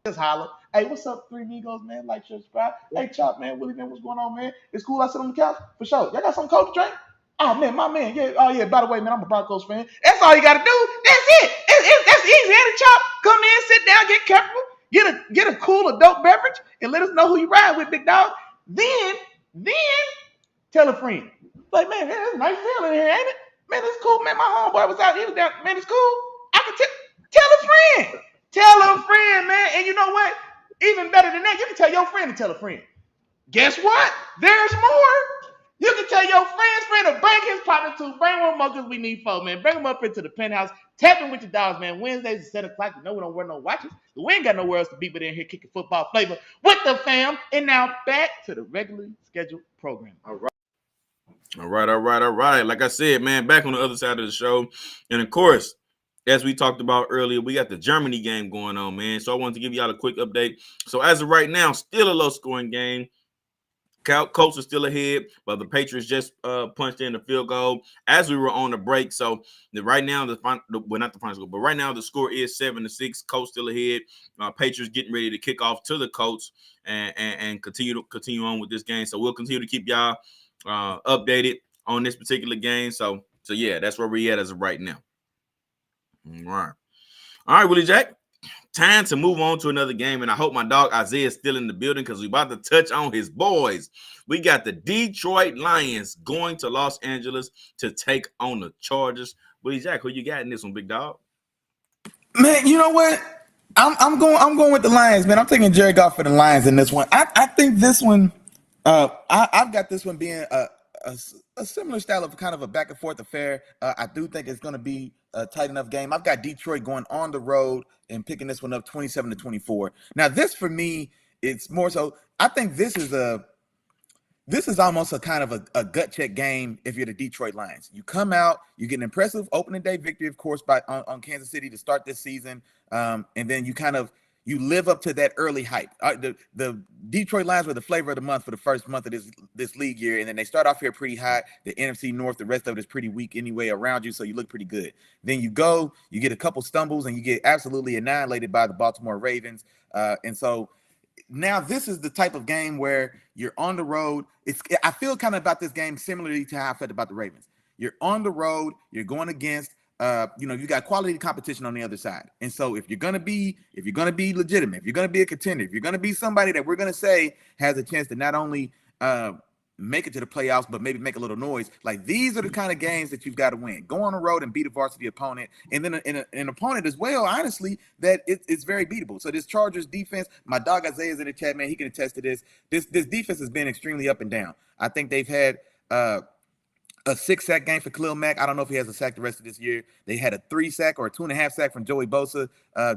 Just holler. Hey, what's up, Three Amigos, man? Like, share, subscribe. Hey, Chop, man. Willie, man, what's going on, man? It's cool. I sit on the couch. For sure. Y'all got some cold to drink? Oh, man, my man. Yeah. Oh, yeah. By the way, man, I'm a Broncos fan. That's all you got to do. That's it. That's easy. And Chop, come in, sit down, get comfortable, get a cool adult beverage, and let us know who you ride with, big dog. Then tell a friend. Like, man, it's a nice feeling here, ain't it? Man, it's cool, man. My homeboy was out. He was down. Man, it's cool. I can tell a friend. Tell a friend, man. And you know what? Even better than that, you can tell your friend to tell a friend. Guess what? There's more. You can tell your friend to bring his partner too. Bring one more because we need 4, man. Bring them up into the penthouse. Tapping with your dogs, man. Wednesdays at 7 o'clock. You know we don't wear no watches. We ain't got nowhere else to be but in here kicking football flavor with the fam. And now back to the regularly scheduled program. All right. Like I said, man, back on the other side of the show. And of course, as we talked about earlier, we got the Germany game going on, man. So I wanted to give y'all a quick update. So as of right now, still a low-scoring game. Colts are still ahead, but the Patriots just punched in the field goal as we were on the break. So right now, not the final score, but right now the score is 7-6. Colts still ahead. Patriots getting ready to kick off to the Colts and continue on with this game. So we'll continue to keep y'all updated on this particular game. So yeah, that's where we at as of right now. All right, Willie Jack. Time to move on to another game, and I hope my dog Isaiah is still in the building because we're about to touch on his boys. We got the Detroit Lions going to Los Angeles to take on the Chargers. Willie Jack, who you got in this one, big dog? Man, you know what? I'm going with the Lions, man. I'm taking Jared Goff for the Lions in this one. I think this one, I've got this one being a similar style of kind of a back and forth affair. I do think it's going to be a tight enough game. I've got Detroit going on the road and picking this one up 27-24. Now, this for me, it's more so. I think this is almost a kind of a gut check game if you're the Detroit Lions. You come out, you get an impressive opening day victory, of course, on Kansas City to start this season, and then you live up to that early hype. The Detroit Lions were the flavor of the month for the first month of this league year, and then they start off here pretty hot. The NFC North, the rest of it is pretty weak anyway around you, so you look pretty good. Then you get a couple stumbles, and you get absolutely annihilated by the Baltimore Ravens. And so now this is the type of game where you're on the road. I feel kind of about this game similarly to how I felt about the Ravens. You're on the road. You're going against you got quality competition on the other side. And so if you're gonna be legitimate, if you're gonna be a contender, if you're gonna be somebody that we're gonna say has a chance to not only make it to the playoffs, but maybe make a little noise, like these are the kind of games that you've got to win. Go on the road and beat a varsity opponent, and then an opponent as well, honestly, that it's very beatable. So this Chargers defense, my dog Isaiah is in the chat, man. He can attest to this. This defense has been extremely up and down. I think they've had a 6-sack game for Khalil Mack. I don't know if he has a sack the rest of this year. They had a 3-sack or a 2.5 sack from Joey Bosa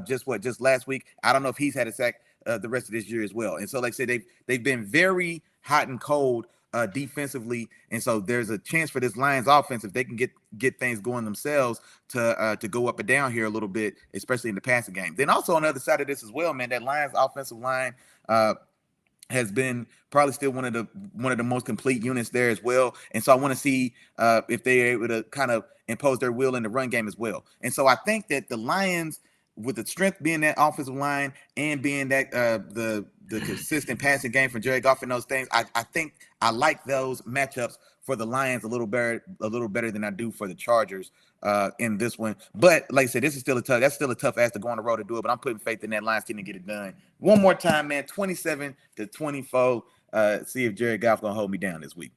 just last week. I don't know if he's had a sack the rest of this year as well. And so, like I said, they've been very hot and cold defensively. And so there's a chance for this Lions offense, if they can get things going themselves, to go up and down here a little bit, especially in the passing game. Then also on the other side of this as well, man, that Lions offensive line has been probably still one of the most complete units there as well. And so I want to see if they're able to kind of impose their will in the run game as well. And so I think that the Lions with the strength being that offensive line and being that the consistent passing game from Jared Goff and those things, I think I like those matchups for the Lions a little better than I do for the Chargers in this one. But like I said, that's still a tough ask to go on the road to do it. But I'm putting faith in that Lions team to get it done. One more time, man, 27-24. See if Jared Goff gonna hold me down this week.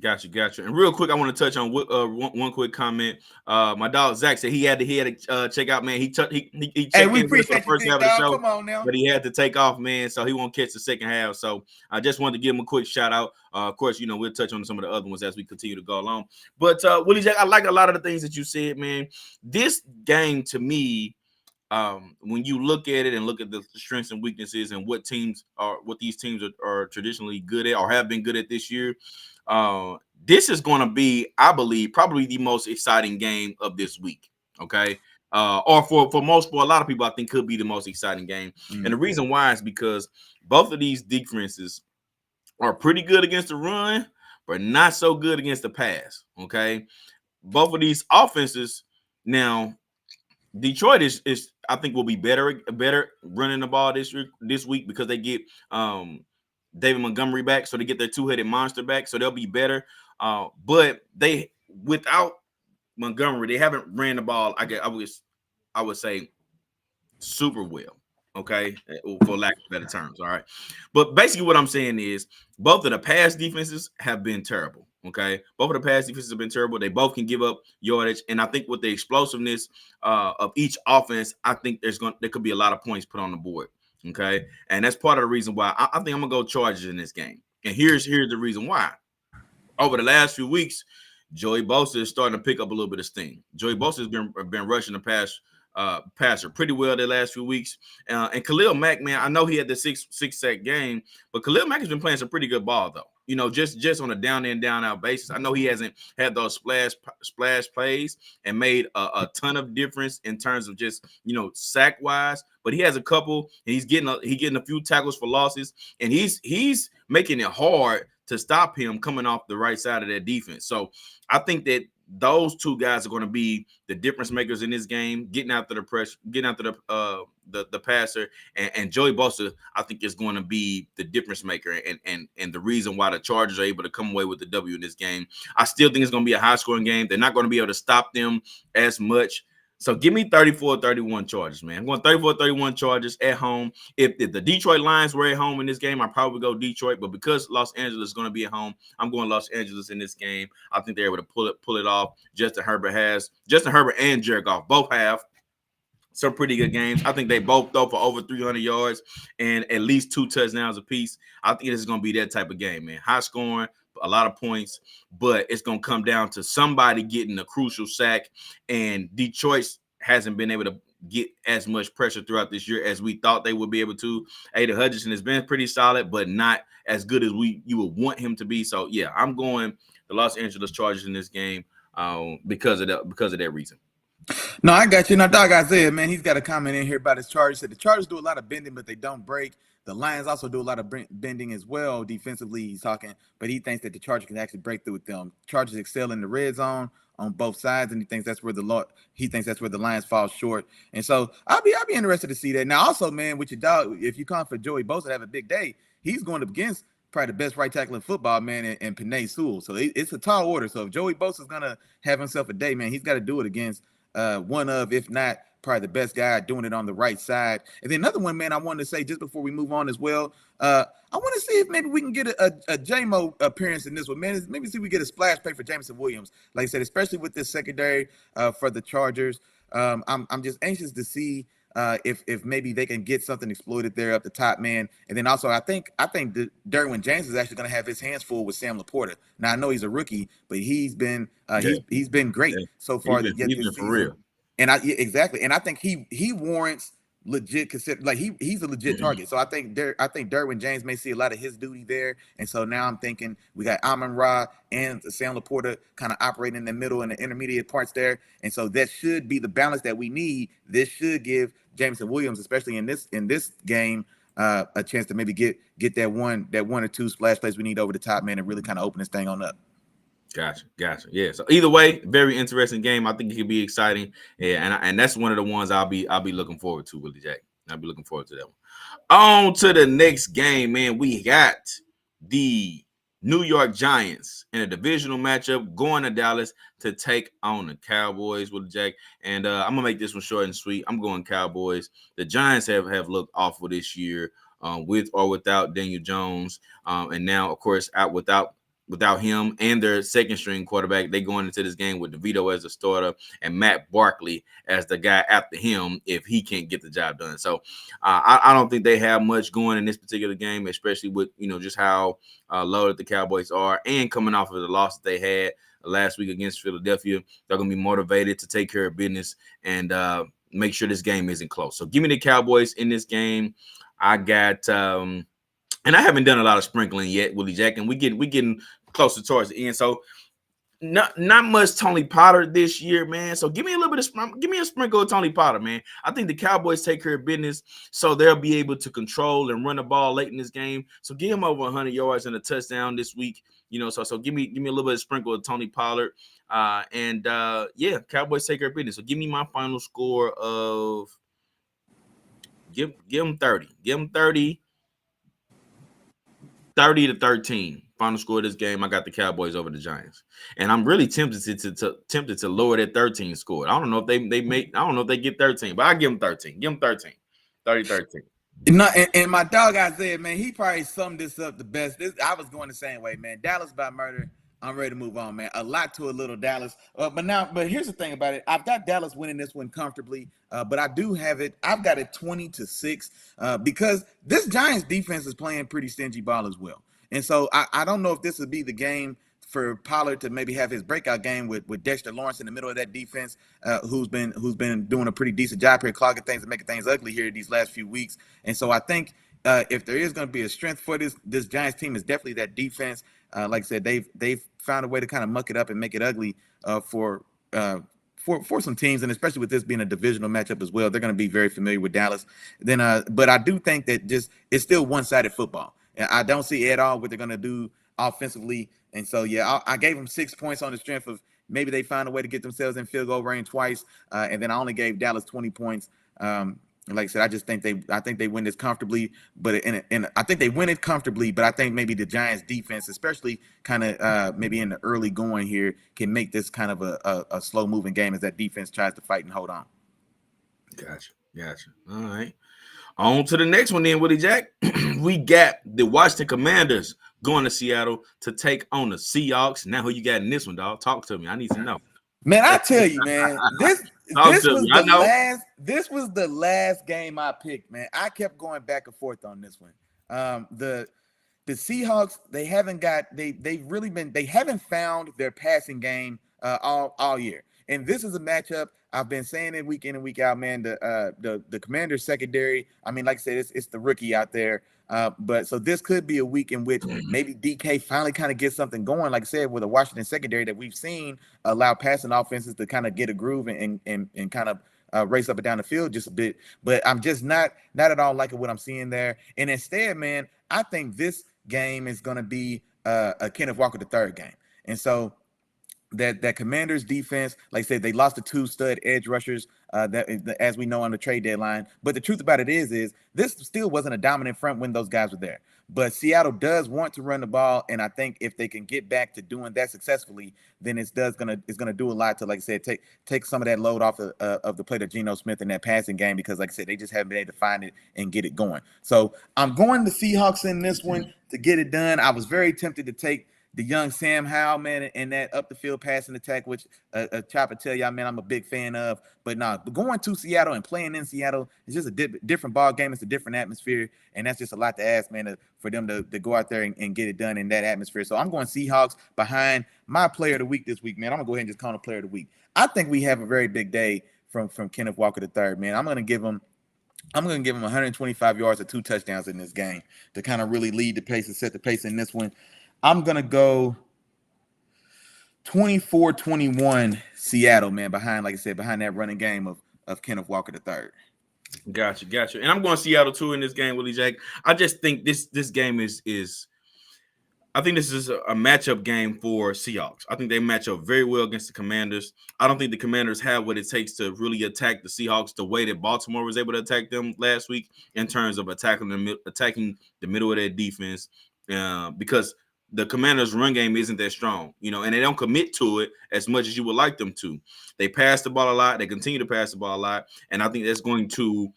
Gotcha. And real quick, I want to touch on one quick comment. My dog Zach said he had to check out, man. He checked in for the first half of the show, come on now. but he had to take off, man. So he won't catch the second half. So I just wanted to give him a quick shout out. Of course, we'll touch on some of the other ones as we continue to go along. But Willie Jack, I like a lot of the things that you said, man. This game to me, when you look at it and look at the strengths and weaknesses and what these teams are traditionally good at or have been good at this year. This is going to be, I believe, probably the most exciting game of this week. Okay. Or for a lot of people, I think could be the most exciting game. And the reason why is because both of these defenses are pretty good against the run, but not so good against the pass. Okay. Both of these offenses now, Detroit is I think will be better running the ball this week because they get David Montgomery back, so they get their two-headed monster back, so they'll be better. But they without Montgomery, they haven't ran the ball. I would say super well. Okay, for lack of better terms. All right, but basically what I'm saying is both of the pass defenses have been terrible. Okay, both of the pass defenses have been terrible. They both can give up yardage, and I think with the explosiveness of each offense, I think there could be a lot of points put on the board. Okay, and that's part of the reason why I think I'm gonna go Chargers in this game. And here's the reason why. Over the last few weeks, Joey Bosa is starting to pick up a little bit of steam. Joey Bosa has been rushing the passer pretty well the last few weeks. And Khalil Mack, man, I know he had the six sack game, but Khalil Mack has been playing some pretty good ball though. Just on a down in, down out basis. I know he hasn't had those splash plays and made a ton of difference in terms of just sack wise, but he has a couple. And he's getting a few tackles for losses, and he's making it hard to stop him coming off the right side of that defense. So I think that those two guys are going to be the difference makers in this game, getting after the pressure, getting after the passer, and Joey Bosa, I think, is going to be the difference maker and the reason why the Chargers are able to come away with the W in this game. I still think it's going to be a high-scoring game. They're not going to be able to stop them as much. So give me 34-31 Chargers, man. I'm going 34-31 Chargers at home. If the Detroit Lions were at home in this game, I'd probably go Detroit. But because Los Angeles is going to be at home, I'm going Los Angeles in this game. I think they're able to pull it off. Justin Herbert and Jared Goff both have some pretty good games. I think they both throw for over 300 yards and at least 2 touchdowns apiece. I think this is going to be that type of game, man. High scoring, a lot of points, but it's going to come down to somebody getting a crucial sack, and Detroit hasn't been able to get as much pressure throughout this year as we thought they would be able to. Aiden Hutchinson has been pretty solid, but not as good as you would want him to be. So, yeah, I'm going the Los Angeles Chargers in this game because of that reason. No, I got you. Now, dog Isaiah, man, he's got a comment in here about his Chargers. Said the Chargers do a lot of bending, but they don't break. The Lions also do a lot of bending as well defensively. He's talking, but he thinks that the Chargers can actually break through with them. Chargers excel in the red zone on both sides, and he thinks that's where the Lions fall short. And so I'll be interested to see that. Now, also, man, with your dog, if you come for Joey Bosa to have a big day, he's going up against probably the best right tackle in football, man, and Penei Sewell. So it's a tall order. So if Joey Bosa is gonna have himself a day, man, he's got to do it against one of, if not probably the best guy doing it on the right side. And then another one, man, I wanted to say just before we move on as well, I want to see if maybe we can get a J-Mo appearance in this one, man. Maybe see if we get a splash play for Jameson Williams. Like I said, especially with this secondary for the Chargers. I'm just anxious to see if maybe they can get something exploited there up the top, man. And then also I think Derwin James is actually going to have his hands full with Sam Laporta. Now I know he's a rookie, but he's been he's been great so far. He's been for real. And exactly. And I think he warrants legit he's a legit target. So I think Derwin James may see a lot of his duty there. And so now I'm thinking we got Amon-Ra and Sam Laporta kind of operating in the middle and the intermediate parts there. And so that should be the balance that we need. This should give Jameson Williams, especially in this game, a chance to maybe get that one or two splash plays we need over the top, man, and really kind of open this thing on up. Gotcha. Yeah. So either way, very interesting game. I think it could be exciting. Yeah, and that's one of the ones I'll be looking forward to, Willie Jack. I'll be looking forward to that one. On to the next game, man. We got the New York Giants in a divisional matchup going to Dallas to take on the Cowboys, Willie Jack. And I'm gonna make this one short and sweet. I'm going Cowboys. The Giants have looked awful this year, with or without Daniel Jones, and now, of course, out without him and their second string quarterback. They going into this game with DeVito as a starter and Matt Barkley as the guy after him if he can't get the job done. So I don't think they have much going in this particular game, especially with, just how loaded the Cowboys are and coming off of the loss that they had last week against Philadelphia. They're going to be motivated to take care of business and make sure this game isn't close. So give me the Cowboys in this game. I got and I haven't done a lot of sprinkling yet, Willie Jack, and we getting closer towards the end. So not much Tony Potter this year, man. So give me a sprinkle of Tony Potter, man. I think the Cowboys take care of business, so they'll be able to control and run the ball late in this game. So give him over 100 yards and a touchdown this week. So give me a little bit of sprinkle of Tony Pollard, and Cowboys take care of business. So give me my final score of give them 30. Give them 30-13. Final score of this game, I got the Cowboys over the Giants, and I'm really tempted to lower that 13 score. I don't know if I don't know if they get 13, but I give them 13. Give them 13. 30-13. No, and my dog Isaiah, man, he probably summed this up the best. I was going the same way, man. Dallas by murder. I'm ready to move on, man. A lot to a little Dallas. But here's the thing about it. I've got Dallas winning this one comfortably, but I do have it. I've got it 20-6 because this Giants defense is playing pretty stingy ball as well. And so I don't know if this would be the game for Pollard to maybe have his breakout game with Dexter Lawrence in the middle of that defense, who's been doing a pretty decent job here, clogging things and making things ugly here these last few weeks. And so I think if there is going to be a strength for this Giants team, is definitely that defense. Like I said, they've found a way to kind of muck it up and make it ugly for some teams, and especially with this being a divisional matchup as well, they're going to be very familiar with Dallas. But I do think that it's still one-sided football. I don't see at all what they're going to do offensively. And so, I gave them 6 points on the strength of maybe they find a way to get themselves in field goal range twice. And then I only gave Dallas 20 points. Like I said, I think they win this comfortably, but I think they win it comfortably, but I think maybe the Giants defense, especially kind of maybe in the early going here, can make this kind of a slow moving game as that defense tries to fight and hold on. Gotcha. All right. On to the next one then, Willie Jack. We got the Washington Commanders going to Seattle to take on the Seahawks. Now who you got in this one, dog? Talk to me. I need to know. Man, I tell you, man, this was the last game I picked, man. I kept going back and forth on this one. The Seahawks, they haven't found their passing game all year. And this is a matchup I've been saying it week in and week out, man. The Commanders secondary, I mean, like I said, it's the rookie out there. But so this could be a week in which maybe DK finally kind of gets something going, like I said, with a Washington secondary that we've seen allow passing offenses to kind of get a groove and kind of race up and down the field just a bit. But I'm just not at all liking what I'm seeing there. And instead, man, I think this game is going to be a Kenneth Walker III game. And so that Commanders defense, like I said, they lost the 2 stud edge rushers that as we know on the trade deadline. But the truth about it is this still wasn't a dominant front when those guys were there. But Seattle does want to run the ball, and I think if they can get back to doing that successfully, then it's gonna do a lot to, like I said, take some of that load off of the plate of Geno Smith in that passing game, because like I said, they just haven't been able to find it and get it going. So I'm going the Seahawks in this one to get it done. I was very tempted to take the young Sam Howell, man, and that up the field passing attack, which Chop and tell y'all, man, I'm a big fan of. But going to Seattle and playing in Seattle is just a different ball game. It's a different atmosphere, and that's just a lot to ask, man, for them to go out there and get it done in that atmosphere. So I'm going Seahawks behind my player of the week this week, man. I'm gonna go ahead and just call him player of the week. I think we have a very big day from Kenneth Walker III, man. I'm gonna give him 125 yards and 2 touchdowns in this game to kind of really lead the pace and set the pace in this one. I'm going to go 24-21 Seattle, man, behind that running game of Kenneth Walker III. Gotcha. And I'm going Seattle too in this game, Willie Jack. I just think this game is I think this is a matchup game for Seahawks. I think they match up very well against the Commanders. I don't think the Commanders have what it takes to really attack the Seahawks the way that Baltimore was able to attack them last week in terms of attacking the middle of their defense, because the Commanders' run game isn't that strong, and they don't commit to it as much as you would like them to. They pass the ball a lot. They continue to pass the ball a lot, and I think that's going to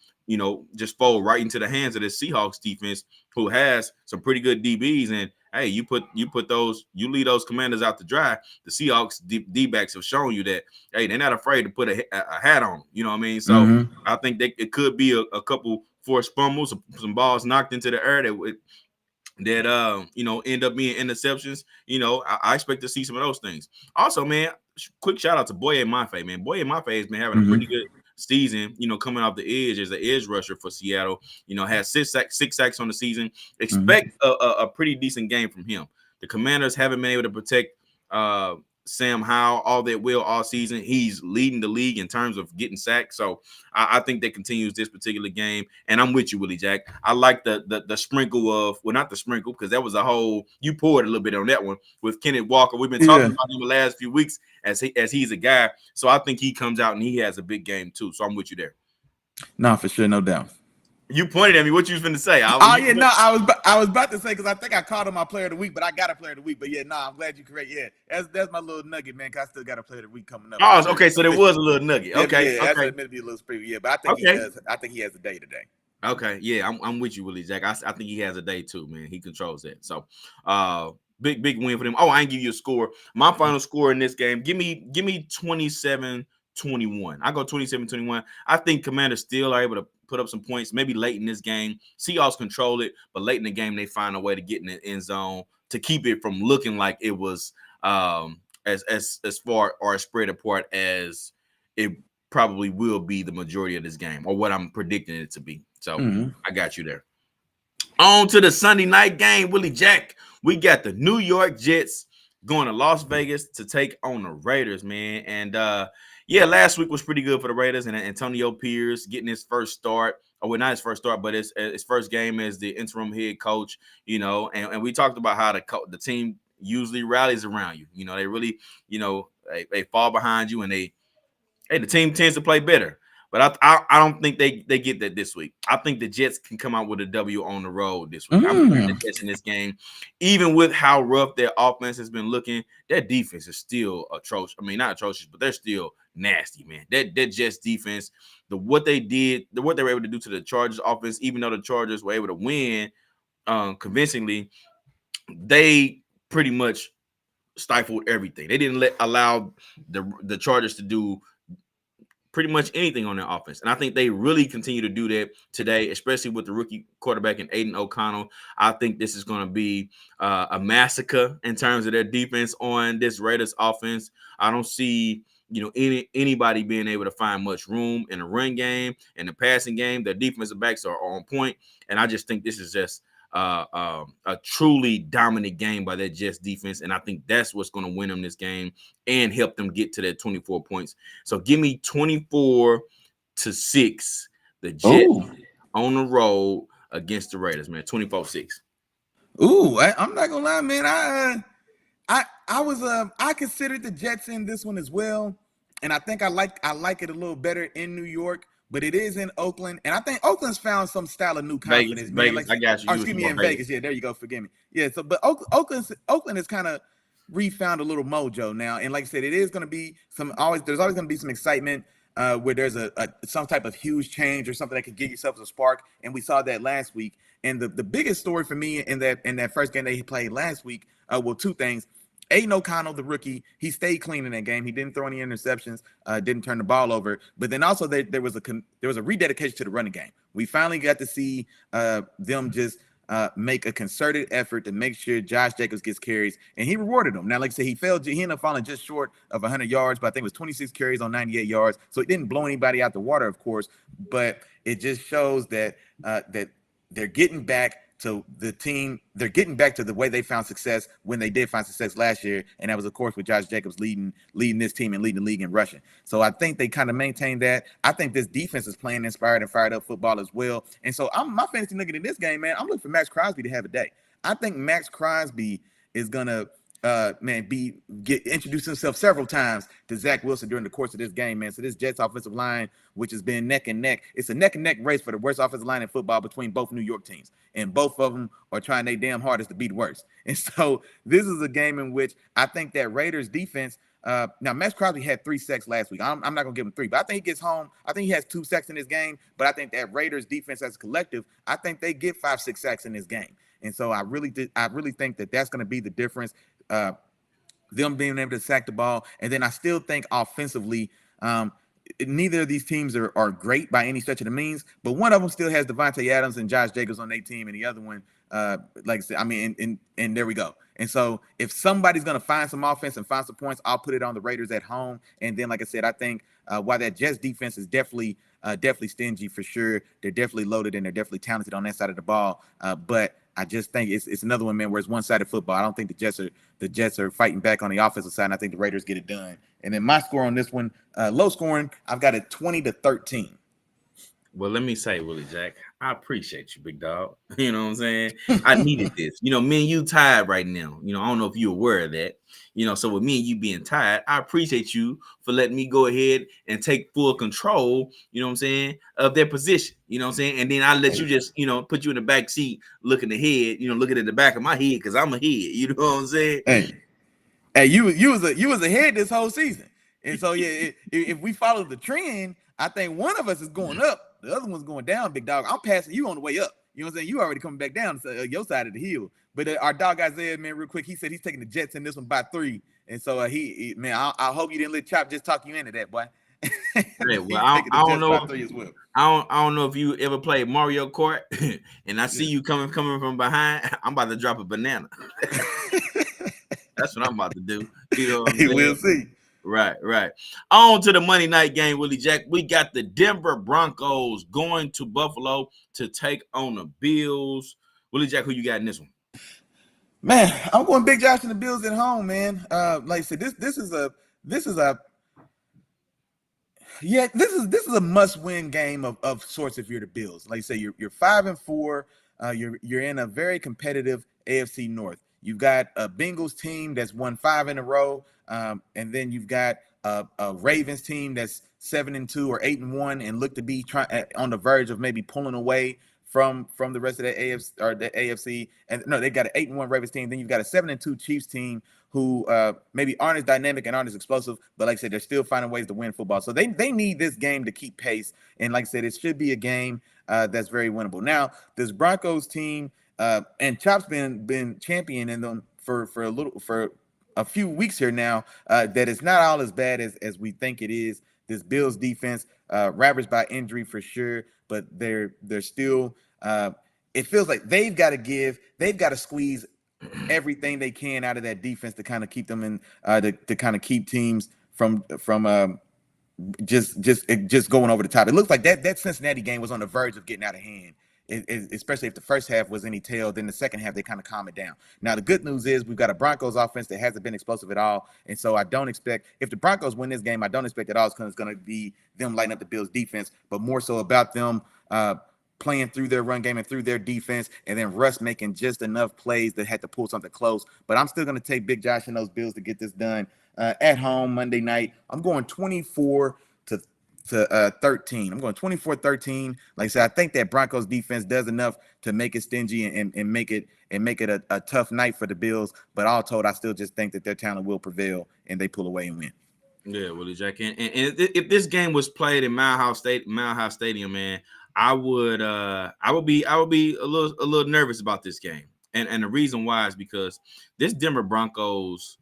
just fall right into the hands of the Seahawks defense, who has some pretty good DBs. And hey, you lead those Commanders out to dry. The Seahawks D-backs have shown you that, hey, they're not afraid to put a hat on. You know what I mean? So I think it could be a couple forced fumbles, some balls knocked into the air that end up being interceptions. I expect to see some of those things. Also, man, quick shout out to Boye Mafe, man. Boye Mafe has been having a pretty good season, coming off the edge as an edge rusher for Seattle. Has six sacks on the season. Expect a pretty decent game from him. The Commanders haven't been able to protect Sam Howell all that well all season. He's leading the league in terms of getting sacked. So I think that continues this particular game. And I'm with you, Willie Jack. I like the sprinkle of, well, not the sprinkle, because that was you poured a little bit on that one with Kenneth Walker. We've been talking about him the last few weeks as he's a guy. So I think he comes out and he has a big game too. So I'm with you there. No, for sure, no doubt. You pointed at me. What you was finna say? I was about to say, because I think I called him my player of the week, but I got a player of the week. But yeah, I'm glad you correct. Yeah, that's my little nugget, man. Cause I still got a player of the week coming up. Oh, okay. So there was a little nugget. Okay, that's meant to be a little preview. Yeah, but I think he does. I think he has a day today. Okay, yeah, I'm with you, Willie Jack. I think he has a day too, man. He controls that. So, big win for him. Oh, I ain't give you a score. My final score in this game, give me 27-21. I go 27-21. I think Commanders still are able to put up some points, maybe late in this game. Seahawks control it, but late in the game, they find a way to get in the end zone to keep it from looking like it was as far or spread apart as it probably will be the majority of this game, or what I'm predicting it to be. So I got you there. On to the Sunday night game, Willie Jack. We got the New York Jets going to Las Vegas to take on the Raiders, man. And last week was pretty good for the Raiders, and Antonio Pierce getting his first start. Oh, well, not his first start, but his first game as the interim head coach. And we talked about how the team usually rallies around you. They really, they fall behind you, and the team tends to play better. But I don't think they get that this week. I think the Jets can come out with a W on the road this week. I'm putting the Jets in this game. Even with how rough their offense has been looking, their defense is still atrocious. I mean, not atrocious, but they're still nasty, man. That Jets defense, what they were able to do to the Chargers offense, even though the Chargers were able to win convincingly, they pretty much stifled everything. They didn't allow the Chargers to do pretty much anything on their offense. And I think they really continue to do that today, especially with the rookie quarterback in Aiden O'Connell. I think this is going to be a massacre in terms of their defense on this Raiders offense. I don't see, anybody being able to find much room in the run game and the passing game. Their defensive backs are on point. And I just think this is just a truly dominant game by that Jets defense, and I think that's what's going to win them this game and help them get to that 24 points. So give me 24-6, the Jets on the road against the Raiders, man. 24-6. Ooh, I'm not gonna lie, man. I considered the Jets in this one as well, and I think I like it a little better in New York. But it is in Oakland, and I think Oakland's found some style of new confidence. Vegas, I got you. Excuse me, in Vegas. Yeah, there you go. Forgive me. Yeah, so but Oakland has kind of refound a little mojo now, and like I said, it is going to be there's always going to be some excitement where there's some type of huge change or something that could give yourself a spark, and we saw that last week. And the biggest story for me in that first game that he played last week, two things. Aiden O'Connell, the rookie, he stayed clean in that game. He didn't throw any interceptions, didn't turn the ball over. But then also there was a rededication to the running game. We finally got to see them just make a concerted effort to make sure Josh Jacobs gets carries, and he rewarded them. Now, like I said, he ended up falling just short of 100 yards, but I think it was 26 carries on 98 yards. So it didn't blow anybody out the water, of course, but it just shows that that they're getting back to the team. They're getting back to the way they found success when they did find success last year. And that was, of course, with Josh Jacobs leading this team and leading the league in rushing. So I think they kind of maintained that. I think this defense is playing inspired and fired up football as well. And so my fantasy nugget in this game, man, I'm looking for Max Crosby to have a day. I think Max Crosby is gonna introduce himself several times to Zach Wilson during the course of this game, man. So this Jets offensive line, which has been neck and neck, it's a neck and neck race for the worst offensive line in football between both New York teams, and both of them are trying their damn hardest to be the worst. And so this is a game in which I think that Raiders defense. Now, Max Crosby had 3 sacks last week. I'm not going to give him 3, but I think he gets home. I think he has 2 sacks in this game, but I think that Raiders defense as a collective, I think they get 5, 6 sacks in this game. And so I really think that that's going to be the difference, them being able to sack the ball. And then I still think offensively, neither of these teams are great by any stretch of the means, but one of them still has Devontae Adams and Josh Jacobs on their team, and the other one, like I said, I mean, and there we go. And so if somebody's going to find some offense and find some points, I'll put it on the Raiders at home. And then, like I said, I think while that Jets defense is definitely stingy for sure, they're definitely loaded and they're definitely talented on that side of the ball. But I just think it's another one, man, where it's one-sided football. I don't think the Jets are fighting back on the offensive side, and I think the Raiders get it done. And then my score on this one, low scoring, I've got it 20-13. Well, let me say, Willie Jack, I appreciate you, big dog. You know what I'm saying? I needed this. Me and you tired right now. I don't know if you're aware of that. So with me and you being tired, I appreciate you for letting me go ahead and take full control, you know what I'm saying, of their position. You know what I'm saying? And then I let you just, put you in the back seat, looking ahead, looking at the back of my head, because I'm ahead. You know what I'm saying? Hey, you was ahead this whole season. And so yeah, if we follow the trend, I think one of us is going up. The other one's going down, big dog. I'm passing you on the way up. You know what I'm saying? You already coming back down to your side of the hill. But our dog Isaiah, man, real quick, he said he's taking the Jets in this one by 3. And so I hope you didn't let Chop just talk you into that, boy. Hey, well, I don't know. By 3 as well. I don't know if you ever played Mario Kart, and I see you coming from behind. I'm about to drop a banana. That's what I'm about to do. You know what I'm saying? We'll see. Right. On to the Monday night game, Willie Jack. We got the Denver Broncos going to Buffalo to take on the Bills. Willie Jack, who you got in this one? Man, I'm going Big Josh and the Bills at home, man. Like I said, this is a must-win game of sorts if you're the Bills. Like I say, you're 5-4. You're in a very competitive AFC North. You've got a Bengals team that's won 5 in a row, and then you've got a Ravens team that's 7-2 or 8-1 and look to be on the verge of maybe pulling away from the rest of the AFC or the AFC. And no, they got an 8-1 Ravens team. Then you've got a 7-2 Chiefs team who maybe aren't as dynamic and aren't as explosive, but like I said, they're still finding ways to win football. So they need this game to keep pace. And like I said, it should be a game that's very winnable. Now, this Broncos team, and Chop's been championing them for a few weeks here now, that it's not all as bad as we think it is. This Bills defense, ravaged by injury for sure, but they're still. It feels like they've got to squeeze everything they can out of that defense to kind of keep them in, to kind of keep teams from just going over the top. It looks like that Cincinnati game was on the verge of getting out of hand. Especially if the first half was any tail, then the second half they kind of calm it down. Now the good news is we've got a Broncos offense that hasn't been explosive at all, and so I don't expect, if the Broncos win this game, I don't expect at all it's going to be them lighting up the Bills defense, but more so about them playing through their run game and through their defense, and then Russ making just enough plays that had to pull something close. But I'm still going to take Big Josh and those Bills to get this done at home Monday night. I'm going 24 to 13. I'm going 24-13. Like I said, I think that Broncos defense does enough to make it stingy and make it a tough night for the Bills. But all told, I still just think that their talent will prevail and they pull away and win. Yeah, Willie Jack. And if this game was played in Mile High Stadium, man, I would be a little nervous about this game. And the reason why is because this Denver Broncos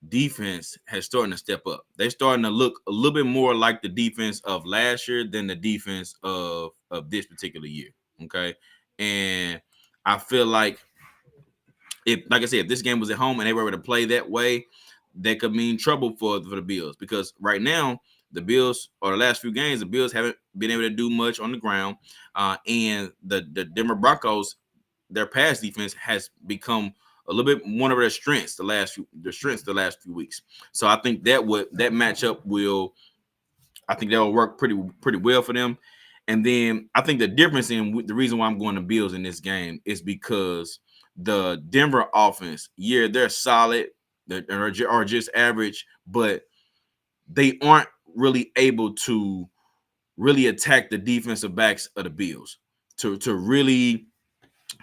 defense has starting to step up. They're starting to look a little bit more like the defense of last year than the defense of this particular year. Okay. And I feel like like I said, if this game was at home and they were able to play that way, that could mean trouble for the Bills, because right now the Bills, or the last few games, the Bills haven't been able to do much on the ground. And the Denver Broncos, their pass defense has become a little bit one of their strengths the last few weeks. So I think that matchup will work pretty well for them. And then I think the difference in the reason why I'm going to Bills in this game is because the Denver offense, yeah, they're solid, are just average, but they aren't really able to really attack the defensive backs of the Bills to really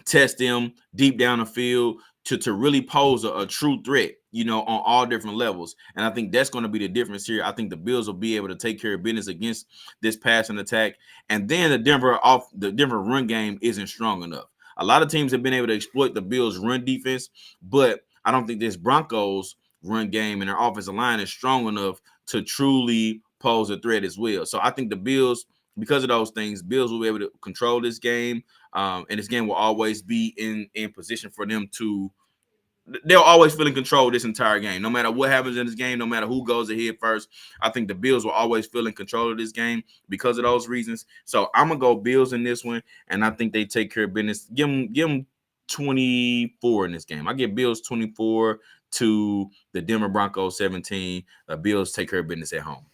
test them deep down the field to really pose a true threat, on all different levels. And I think that's going to be the difference here. I think the Bills will be able to take care of business against this passing attack. And then the Denver run game isn't strong enough. A lot of teams have been able to exploit the Bills' run defense, but I don't think this Broncos run game and their offensive line is strong enough to truly pose a threat as well. So I think the Bills, because of those things, Bills will be able to control this game. And this game will always be in position for them to – they'll always feel in control this entire game. No matter what happens in this game, no matter who goes ahead first, I think the Bills will always feel in control of this game because of those reasons. So I'm going to go Bills in this one, and I think they take care of business. Give them 24 in this game. I give Bills 24 to the Denver Broncos 17. Bills take care of business at home.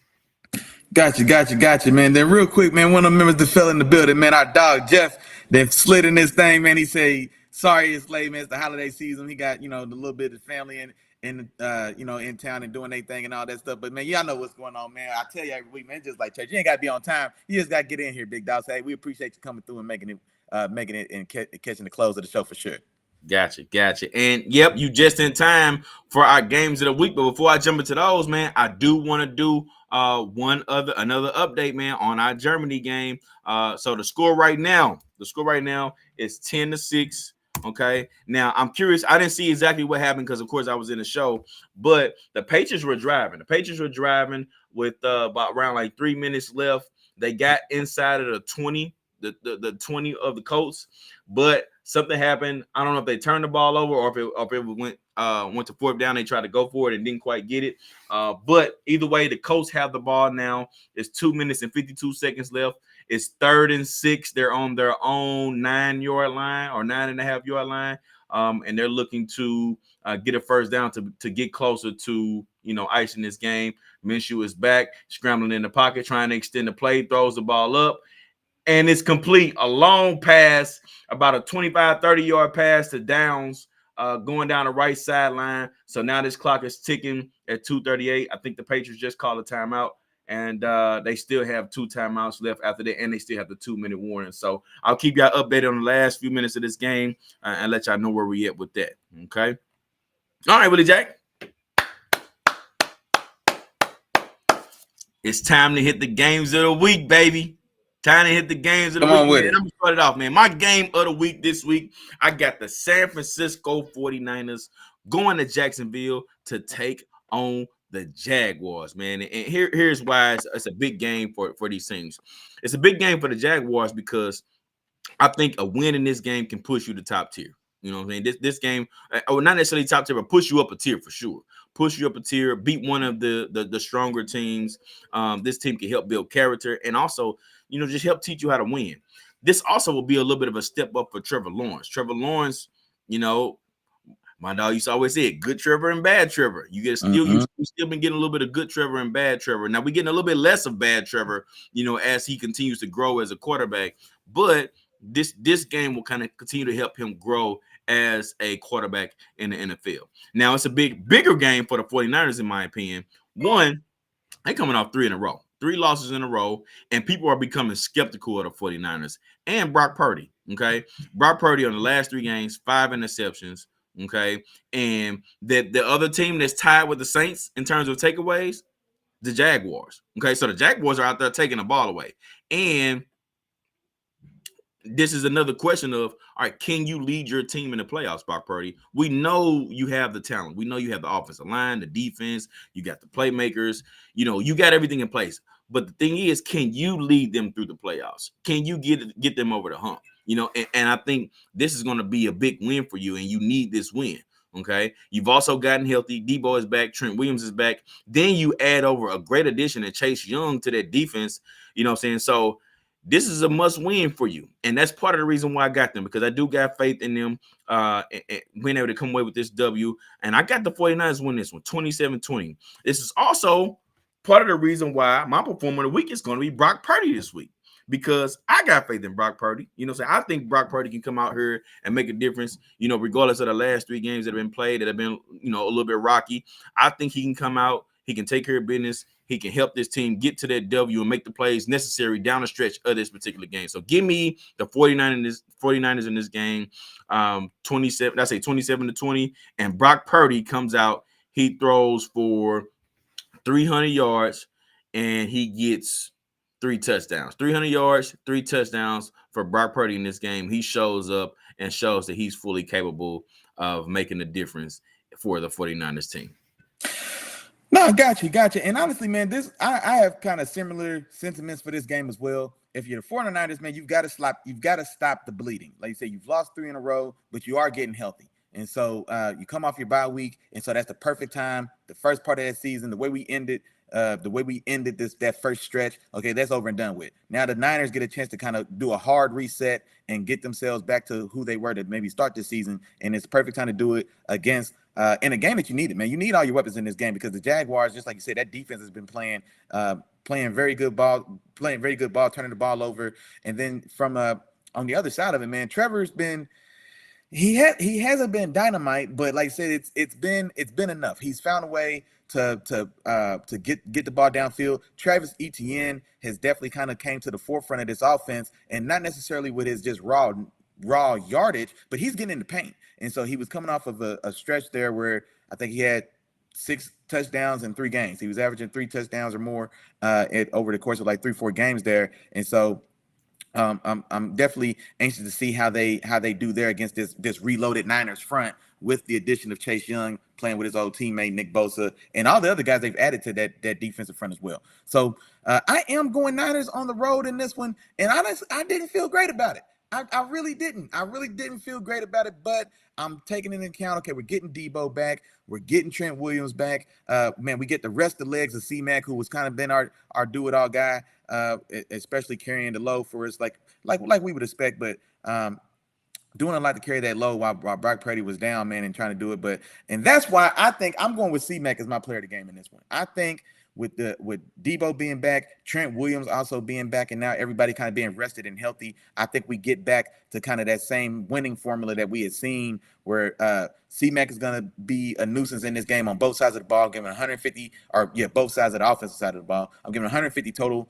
Gotcha, man. Then real quick, man, one of the members that fell in the building, man, our dog Jeff, that slid in this thing, man. He said, sorry it's late, man. It's the holiday season. He got, the little bit of family in town and doing their thing and all that stuff. But man, y'all know what's going on, man. I tell you every week, man, just like church. You ain't gotta be on time. You just gotta get in here, big dog. Say, hey, we appreciate you coming through and making it and catching the close of the show for sure. Gotcha. And yep, you just in time for our games of the week. But before I jump into those, man, I do want to do another update, man, on our Germany game. So the score right now is 10-6. Okay. Now I'm curious. I didn't see exactly what happened because, of course, I was in the show. But the Patriots were driving. With about around like 3 minutes left. They got inside of the 20, the 20 of the Colts, but something happened. I don't know if they turned the ball over or if it went to fourth down. They tried to go for it and didn't quite get it. But either way, the Colts have the ball now. It's 2 minutes and 52 seconds left. It's 3rd and 6. They're on their own 9-yard line or 9.5-yard line. And they're looking to get a first down to get closer to, icing this game. Minshew is back, scrambling in the pocket, trying to extend the play, throws the ball up. And it's complete. A long pass, about a 25, 30-yard pass to Downs, going down the right sideline. So now this clock is ticking at 2:38. I think the Patriots just called a timeout, and they still have 2 timeouts left after that, and they still have the 2-minute warning. So I'll keep y'all updated on the last few minutes of this game and let y'all know where we at with that, okay? All right, Willie Jack. It's time to hit the games of the week, baby. Time to hit the games of the week. Come on with it. I'm going to start it off, man. My game of the week this week, I got the San Francisco 49ers going to Jacksonville to take on the Jaguars, man. And here's why it's a big game for these teams. It's a big game for the Jaguars because I think a win in this game can push you to top tier. You know what I'm saying? This game, not necessarily top tier, but push you up a tier for sure. Push you up a tier, beat one of the stronger teams. This team can help build character and also, just help teach you how to win. This also will be a little bit of a step up for Trevor Lawrence. Trevor Lawrence, my dog used to always say it, good Trevor and bad Trevor. You still been getting a little bit of good Trevor and bad Trevor. Now we're getting a little bit less of bad Trevor, as he continues to grow as a quarterback. But this game will kind of continue to help him grow as a quarterback in the NFL. Now it's a bigger game for the 49ers, in my opinion. One, they're coming off 3 in a row. 3 losses in a row, and people are becoming skeptical of the 49ers and Brock Purdy, okay? Brock Purdy on the last 3 games, 5 interceptions, okay? And the other team that's tied with the Saints in terms of takeaways, the Jaguars, okay? So the Jaguars are out there taking the ball away. And this is another question of, all right, can you lead your team in the playoffs, Brock Purdy? We know you have the talent. We know you have the offensive line, the defense, you got the playmakers, you got everything in place. But the thing is, can you lead them through the playoffs? Can you get them over the hump? And I think this is going to be a big win for you, and you need this win, okay? You've also gotten healthy. Debo is back. Trent Williams is back. Then you add over a great addition of Chase Young to that defense, you know what I'm saying? So this is a must win for you. And that's part of the reason why I got them, because I do got faith in them and being able to come away with this W. And I got the 49ers win this one, 27-20. This is also part of the reason why my performer of the week is going to be Brock Purdy this week. because I got faith in Brock Purdy. You know what I'm saying? I think Brock Purdy can come out here and make a difference, you know, regardless of the last 3 games that have been played that have been, you know, a little bit rocky. I think he can come out, he can take care of business, he can help this team get to that W and make the plays necessary down the stretch of this particular game. So give me the 49ers in this game, 27-20, and Brock Purdy comes out, he throws for 300 yards, and he gets 3 touchdowns. 300 yards, 3 touchdowns for Brock Purdy in this game. He shows up and shows that he's fully capable of making a difference for the 49ers team. No, got you. And honestly, man, I have kind of similar sentiments for this game as well. If you're the 49ers, man, you've got to stop the bleeding. Like you said, you've lost 3 in a row, but you are getting healthy. And so you come off your bye week, and so that's the perfect time. The first part of that season, the way we ended that first stretch, okay, that's over and done with. Now the Niners get a chance to kind of do a hard reset and get themselves back to who they were to maybe start this season, and it's the perfect time to do it against in a game that you needed, man. You need all your weapons in this game because the Jaguars, just like you said, that defense has been playing very good ball, turning the ball over, and then from on the other side of it, man, Trevor's been. He hasn't been dynamite, but like I said, it's been enough. He's found a way to get the ball downfield. Travis Etienne has definitely kind of came to the forefront of this offense, and not necessarily with his just raw yardage, but he's getting in the paint. And so he was coming off of a stretch there where I think he had 6 touchdowns in 3 games. He was averaging 3 touchdowns or more over the course of like 3-4 games there, and so. I'm definitely anxious to see how they do there against this reloaded Niners front with the addition of Chase Young playing with his old teammate Nick Bosa and all the other guys they've added to that defensive front as well. So I am going Niners on the road in this one, and honestly, I didn't feel great about it. I really didn't. I really didn't feel great about it, but I'm taking into account, okay, we're getting Debo back. We're getting Trent Williams back. Man, we get the rest of the legs of C-Mac, who was kind of been our do-it-all guy, especially carrying the load for us like we would expect, but doing a lot to carry that load while Brock Purdy was down, man, and trying to do it. And that's why I think I'm going with C-Mac as my player of the game in this one. I think with Debo being back, Trent Williams also being back, and now everybody kind of being rested and healthy, I think we get back to kind of that same winning formula that we had seen where C-Mac is going to be a nuisance in this game on both sides of the ball, giving 150, both sides of the offensive side of the ball. I'm giving 150 total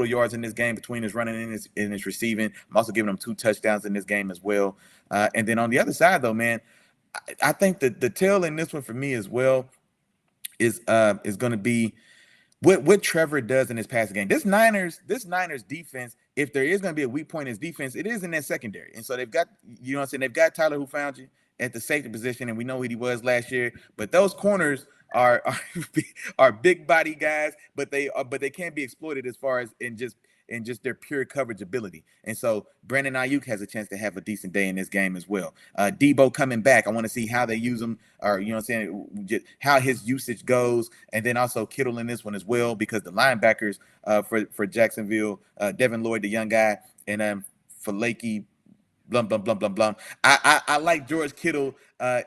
yards in this game between his running and his receiving. I'm also giving him 2 touchdowns in this game as well. And then on the other side, though, man, I think that the tail in this one for me as well is going to be what Trevor does in his passing game. This Niners defense, if there is going to be a weak point in his defense, it is in that secondary. And so they've got, you know what I'm saying, they've got Tyler who found you at the safety position, and we know what he was last year. But those corners are big body guys, but they can't be exploited as far as in just their pure coverage ability. And so Brandon Ayuk has a chance to have a decent day in this game as well. Debo coming back, I want to see how they use him, or you know what I'm saying, just how his usage goes. And then also Kittle in this one as well, because the linebackers for Jacksonville, Devin Lloyd, the young guy, and Falaki, blum. I like George Kittle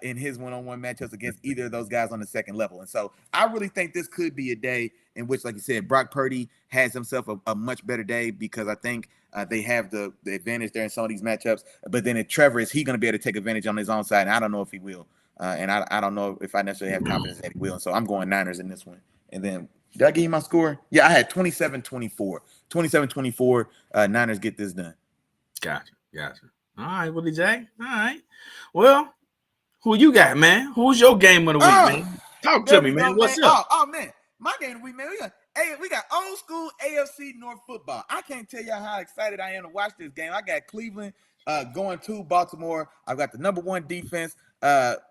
in his one-on-one matchups against either of those guys on the second level. And so I really think this could be a day in which, like you said, Brock Purdy has himself a much better day, because I think they have the advantage there in some of these matchups. But then at Trevor, is he going to be able to take advantage on his own side? And I don't know if he will. And I don't know if I necessarily have confidence that he will. And so I'm going Niners in this one. And then did I give you my score? Yeah, I had 27-24. 27-24. Niners get this done. Gotcha. All right, Willie J. All right. Well, who you got, man? Who's your game of the week, man? Talk to me, man. What's up? Oh, man. My game of the week, man. We got old school AFC North football. I can't tell y'all how excited I am to watch this game. I got Cleveland going to Baltimore. I've got the number 1 defense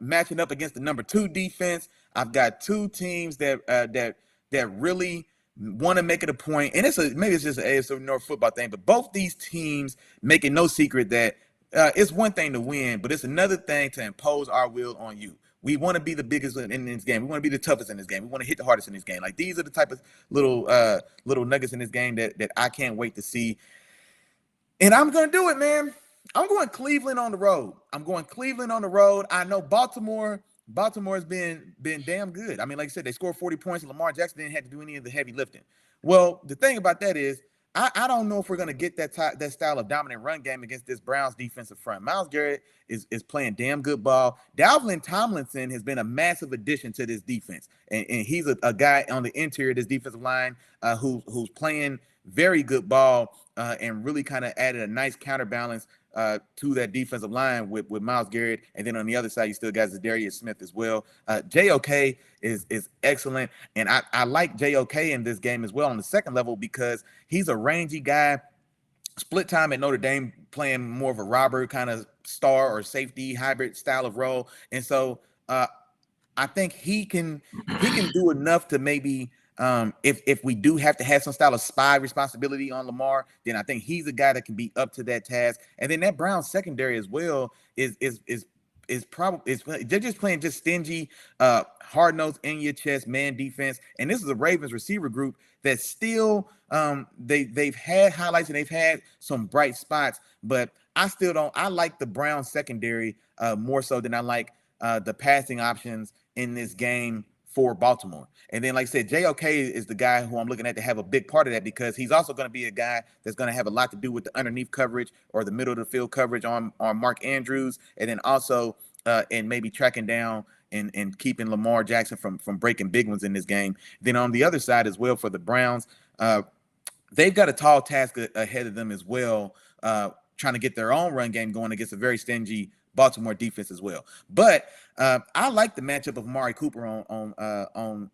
matching up against the number 2 defense. I've got 2 teams that really want to make it a point, and maybe it's just an AFC North football thing, but both these teams make it no secret that it's one thing to win, but it's another thing to impose our will on you. We want to be the biggest in this game. We want to be the toughest in this game. We want to hit the hardest in this game. Like, these are the type of little nuggets in this game that I can't wait to see. And I'm going to do it, man. I'm going Cleveland on the road. I know Baltimore's been damn good. I mean, like I said, they scored 40 points. Lamar Jackson didn't have to do any of the heavy lifting. Well, the thing about that is I don't know if we're gonna get that style of dominant run game against this Browns defensive front. Myles Garrett is playing damn good ball. Dalvin Tomlinson has been a massive addition to this defense, and he's a guy on the interior of this defensive line who's playing very good ball and really kind of added a nice counterbalance to that defensive line with Myles Garrett, and then on the other side you still got Zadarius Smith as well. JOK is excellent, and I like JOK in this game as well on the second level because he's a rangy guy. Split time at Notre Dame, playing more of a robber kind of star or safety hybrid style of role, and so I think he can do enough to maybe if we do have to have some style of spy responsibility on Lamar, then I think he's a guy that can be up to that task. And then that Brown secondary as well is probably they're just playing just stingy, hard-nosed in your chest man defense. And this is a Ravens receiver group that still they've had highlights and they've had some bright spots, but I like the Brown secondary more so than I like the passing options in this game for Baltimore. And then, like I said, JOK is the guy who I'm looking at to have a big part of that because he's also going to be a guy that's going to have a lot to do with the underneath coverage or the middle of the field coverage on Mark Andrews, and then also and maybe tracking down and keeping Lamar Jackson from breaking big ones in this game. Then on the other side as well for the Browns, they've got a tall task ahead of them as well, trying to get their own run game going against a very stingy Baltimore defense as well. But I like the matchup of Amari Cooper on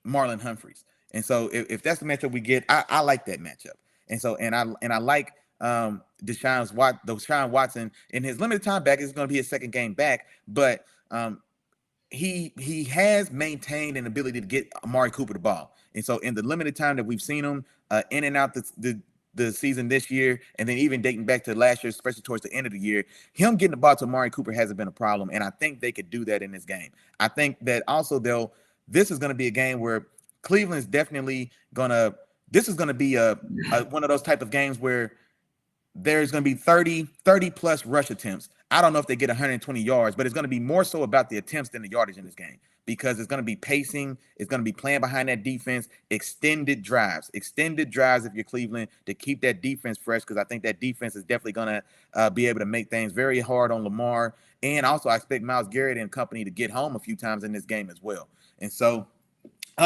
Marlon Humphreys. And so if that's the matchup we get, I like that matchup. And so I like Deshaun Watson in his limited time back. It's going to be his second game back, but he has maintained an ability to get Amari Cooper the ball. And so in the limited time that we've seen him in and out the season this year, and then even dating back to last year, especially towards the end of the year, him getting the ball to Amari Cooper hasn't been a problem, and I think they could do that in this game. I think that also this is going to be a game where Cleveland's definitely this is going to be a one of those type of games where there's going to be 30 plus rush attempts. I don't know if they get 120 yards, but it's going to be more so about the attempts than the yardage in this game because it's going to be pacing. It's going to be playing behind that defense, extended drives if you're Cleveland to keep that defense fresh because I think that defense is definitely going to be able to make things very hard on Lamar. And also I expect Myles Garrett and company to get home a few times in this game as well. And so,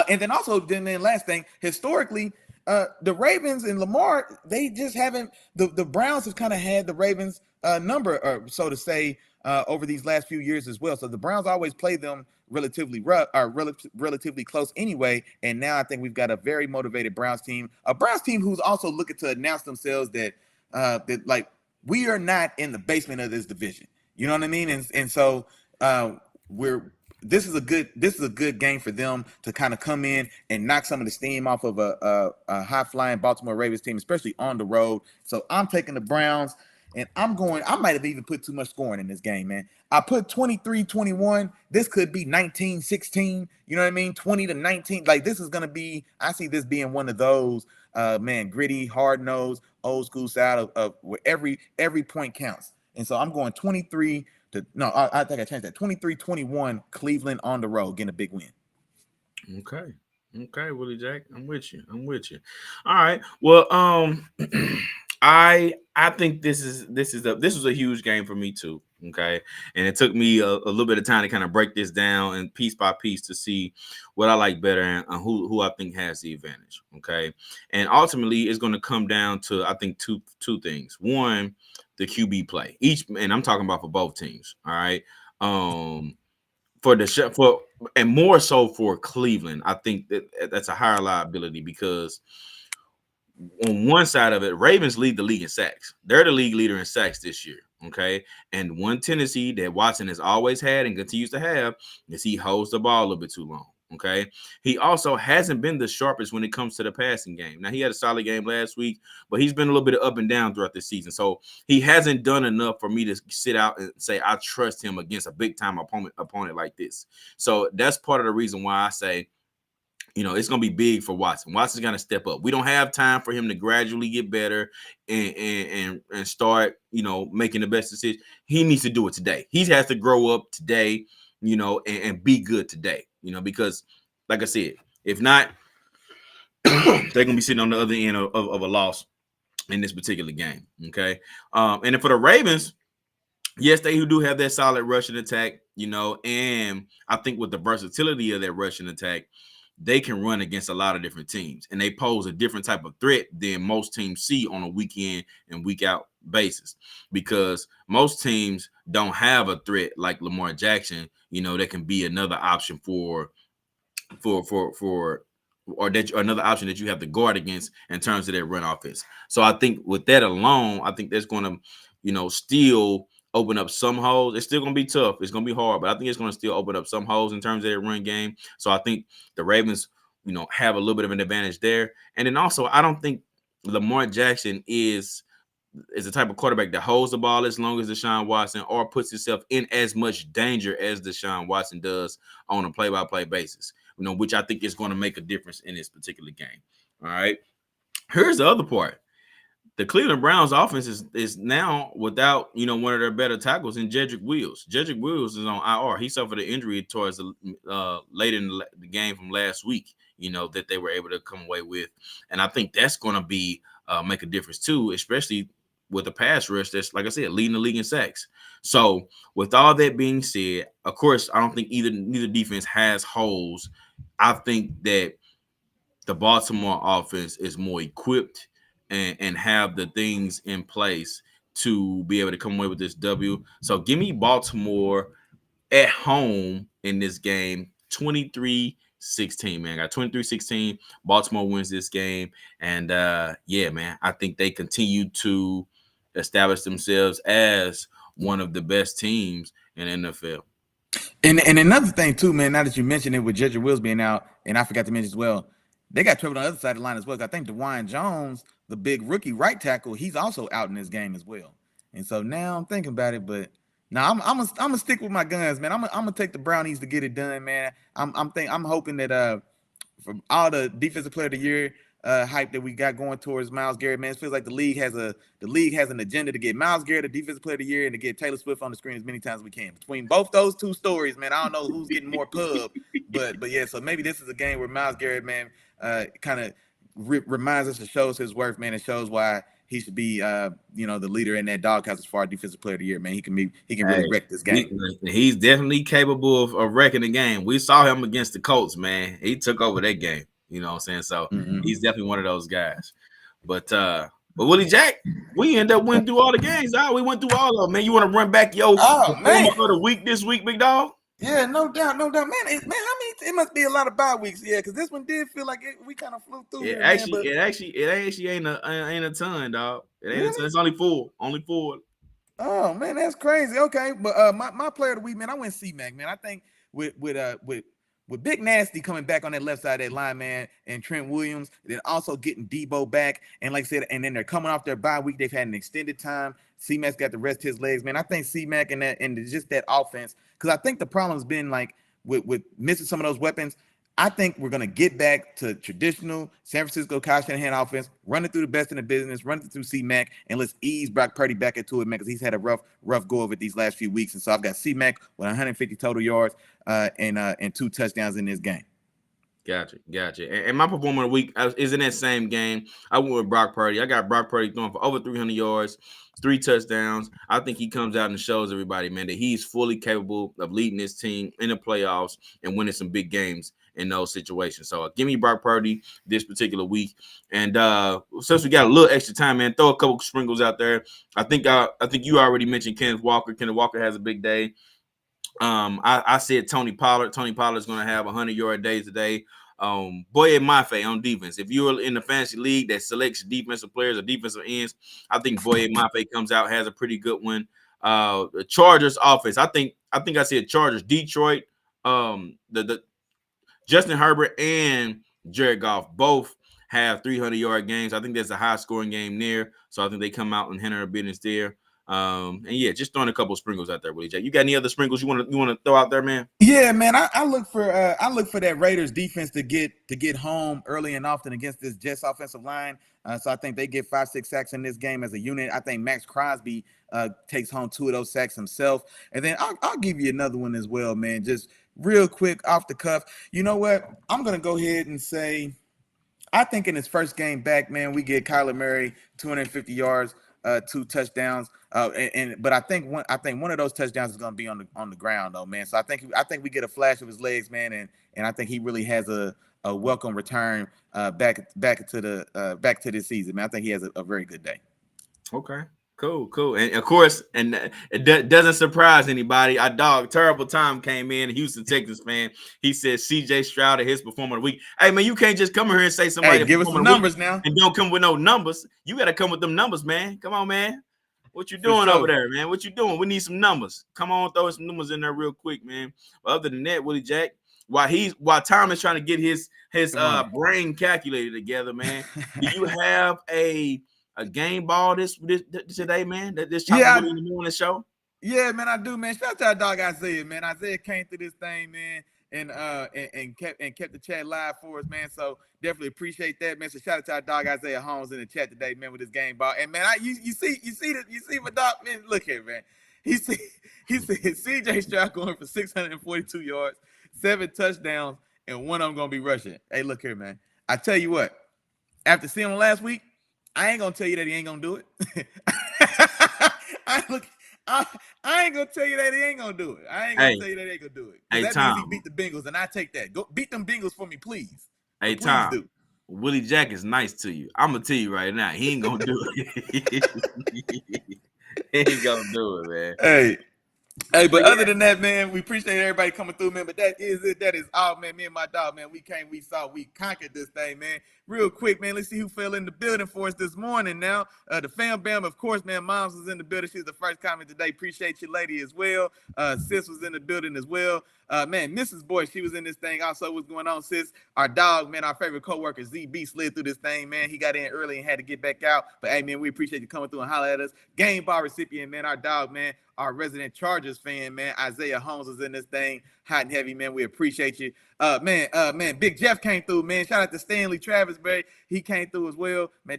and then also, then last thing, historically, the Ravens and Lamar, they just haven't. The Browns have kind of had the Ravens number, or so to say, over these last few years as well. So the Browns always play them relatively rough, or relatively close anyway. And now I think we've got a very motivated Browns team, who's also looking to announce themselves that like we are not in the basement of this division. You know what I mean? And so this is a good game for them to kind of come in and knock some of the steam off of a high flying Baltimore Ravens team, especially on the road. So I'm taking the Browns, and I might have even put too much scoring in this game, man. I put 23-21. This could be 19-16. You know what I mean? 20-19. Like this is gonna be. I see this being one of those gritty, hard nosed, old school style of where every point counts. And so I'm going 23. I think I changed that. 23-21, Cleveland on the road, getting a big win. Okay, Willie Jack. I'm with you. All right. Well, I think this was a huge game for me too. Okay. And it took me a little bit of time to kind of break this down and piece by piece to see what I like better and who I think has the advantage. Okay. And ultimately it's going to come down to, I think, two things. One, the QB play and I'm talking about for both teams. All right. And more so for Cleveland, I think that's a higher liability because on one side of it, Ravens lead the league in sacks. They're the league leader in sacks this year. Okay. And one tendency that Watson has always had and continues to have is he holds the ball a little bit too long. Okay. He also hasn't been the sharpest when it comes to the passing game. Now, he had a solid game last week, but he's been a little bit up and down throughout the season. So he hasn't done enough for me to sit out and say I trust him against a big time opponent like this. So that's part of the reason why I say, it's going to be big for Watson. Watson's going to step up. We don't have time for him to gradually get better and start, making the best decision. He needs to do it today. He has to grow up today, and be good today, because like I said, if not, they're going to be sitting on the other end of a loss in this particular game. Okay. And then for the Ravens, yes, they do have that solid rushing attack, and I think with the versatility of that rushing attack, they can run against a lot of different teams, and they pose a different type of threat than most teams see on a week in and week out basis, because most teams don't have a threat like Lamar Jackson, that can be another option or another option that you have to guard against in terms of their run offense. So I think with that alone, I think that's going to, still open up some holes. It's still going to be tough. It's going to be hard, but I think it's going to still open up some holes in terms of their run game. So I think the Ravens, have a little bit of an advantage there. And then also, I don't think Lamar Jackson is the type of quarterback that holds the ball as long as Deshaun Watson or puts himself in as much danger as Deshaun Watson does on a play-by-play basis, which I think is going to make a difference in this particular game. All right. Here's the other part. The Cleveland Browns offense is now without, one of their better tackles in Jedrick Wills. Jedrick Wills is on IR. He suffered an injury towards late in the game from last week, that they were able to come away with. And I think that's going to be make a difference too, especially with a pass rush that's, like I said, leading the league in sacks. So with all that being said, of course, I don't think neither defense has holes. I think that the Baltimore offense is more equipped and have the things in place to be able to come away with this W. So give me Baltimore at home in this game, 23-16, man. I got 23-16. Baltimore wins this game. And yeah, man, I think they continue to establish themselves as one of the best teams in the NFL. And another thing too, man, now that you mentioned it with Jedrick Wills being out, and I forgot to mention as well, they got Trevor on the other side of the line as well. I think DeWine Jones, the big rookie right tackle, he's also out in this game as well. And so now I'm thinking about it, but now I'm gonna stick with my guns, man. I'm gonna take the Brownies to get it done, man. I'm hoping that from all the defensive player of the year hype that we got going towards Myles Garrett, man, it feels like the league has an agenda to get Myles Garrett a defensive player of the year and to get Taylor Swift on the screen as many times as we can. Between both those two stories, man, I don't know who's getting more pub, but yeah, so maybe this is a game where Myles Garrett, man, kind of reminds us and shows his worth, man, and shows why he should be, the leader in that doghouse as far as defensive player of the year, man. He can really wreck this game. He's definitely capable of wrecking the game. We saw him against the Colts, man. He took over that game. You know what I'm saying? So he's definitely one of those guys. But Willie Jack, we end up winning through all the games. We went through all of them, man. You want to run back your performer of the week this week, big dog? Yeah, no doubt, man. How many? It must be a lot of bye weeks, yeah. Because this one did feel like we kind of flew through. It actually ain't a ton, dog. It ain't a ton. It's only four. Oh man, that's crazy. Okay, but my player of the week, man, I went C-Mac, man. I think with Big Nasty coming back on that left side of that line, man, and Trent Williams, then also getting Debo back, and like I said, and then they're coming off their bye week. They've had an extended time. C-Mac's got to rest his legs, man. I think C-Mac and just that offense, because I think the problem's been like with missing some of those weapons. I think we're going to get back to traditional San Francisco Kyle Shanahan offense, running through the best in the business, running through C-Mac, and let's ease Brock Purdy back into it, man, because he's had a rough go of it these last few weeks. And so I've got C-Mac with 150 total yards and 2 touchdowns in this game. Gotcha. And my performer of the week is in that same game. I went with Brock Purdy. I got Brock Purdy throwing for over 300 yards, 3 touchdowns. I think he comes out and shows everybody, man, that he's fully capable of leading his team in the playoffs and winning some big games in those situations. So give me Brock Purdy this particular week. And since we got a little extra time, man, throw a couple sprinkles out there. I think you already mentioned Kenneth Walker. Kenneth Walker has a big day. I said Tony Pollard. Tony Pollard is going to have 100-yard day today. Boye Mafe on defense. If you're in the fantasy league that selects defensive players or defensive ends, I think Boye Mafe comes out, has a pretty good one. The Chargers offense. I think I said Chargers. Detroit. The Justin Herbert and Jared Goff both have 300-yard games. I think that's a high-scoring game there. So I think they come out and handle their business there. And yeah, just throwing a couple of sprinkles out there, Willie J. You got any other sprinkles you want to throw out there, man? Yeah, man. I look for that Raiders defense to get home early and often against this Jets offensive line. So I think they get 5-6 sacks in this game as a unit. I think Max Crosby takes home 2 of those sacks himself. And then I'll give you another one as well, man. Just real quick off the cuff. You know what? I'm gonna go ahead and say I think in his first game back, man, we get Kyler Murray 250 yards, 2 touchdowns. But I think one of those touchdowns is going to be on the ground though, man. So I think we get a flash of his legs, man, and I think he really has a welcome return back to this season, man. I think he has a very good day. Okay. Cool. And of course, and it doesn't surprise anybody. Our dog, Terrible Tom, came in, a Houston Texans fan. He said CJ Stroud is his performer of the week. Hey, man, you can't just come here and say somebody. Hey, give us some numbers now. And don't come with no numbers. You got to come with them numbers, man. Come on, man. What you doing over there, man? What you doing? We need some numbers. Come on, throw some numbers in there real quick, man. But other than that, Willie Jack, while Tom is trying to get his brain calculated together, man, do you have a game ball this today, man? This Chop and Willie in the morning show. Yeah, man, I do, man. Shout out to our dog Isaiah, man. Isaiah came through this thing, man, and kept the chat live for us, man. So definitely appreciate that, man. So shout out to our dog Isaiah Holmes in the chat today, man, with his game ball. And man, you see my dog, man. Look here, man. He said CJ Stroud going for 642 yards, 7 touchdowns, and one of them gonna be rushing. Hey, look here, man. I tell you what, after seeing him last week, I ain't gonna tell you that he ain't gonna do it. I ain't gonna tell you that he ain't gonna do it. I ain't gonna tell you that he ain't gonna do it. Hey, that Tom, means he beat the Bengals, and I take that. Go beat them Bengals for me, please. Hey, please Tom, do. Willie Jack is nice to you. I'm gonna tell you right now, he ain't gonna do it. He ain't gonna do it, man. Hey, but other than that, man, we appreciate everybody coming through, man. But that is it. That is all, man. Me and my dog, man. We came, we saw, we conquered this thing, man. Real quick, man. Let's see who fell in the building for us this morning. Now, the fam bam, of course, man. Moms was in the building. She's the first comment today. Appreciate you, lady, as well. Sis was in the building as well. Man, Mrs. Boy, she was in this thing. Also, what's going on, sis? Our dog, man, our favorite coworker, ZB, slid through this thing, man. He got in early and had to get back out. But hey, man, we appreciate you coming through and holler at us. Game ball recipient, man. Our dog, man. Our resident Chargers fan, man, Isaiah Holmes was in this thing, hot and heavy, man. We appreciate you. Man, Big Jeff came through, man. Shout out to Stanley Travis, man. He came through as well. Man,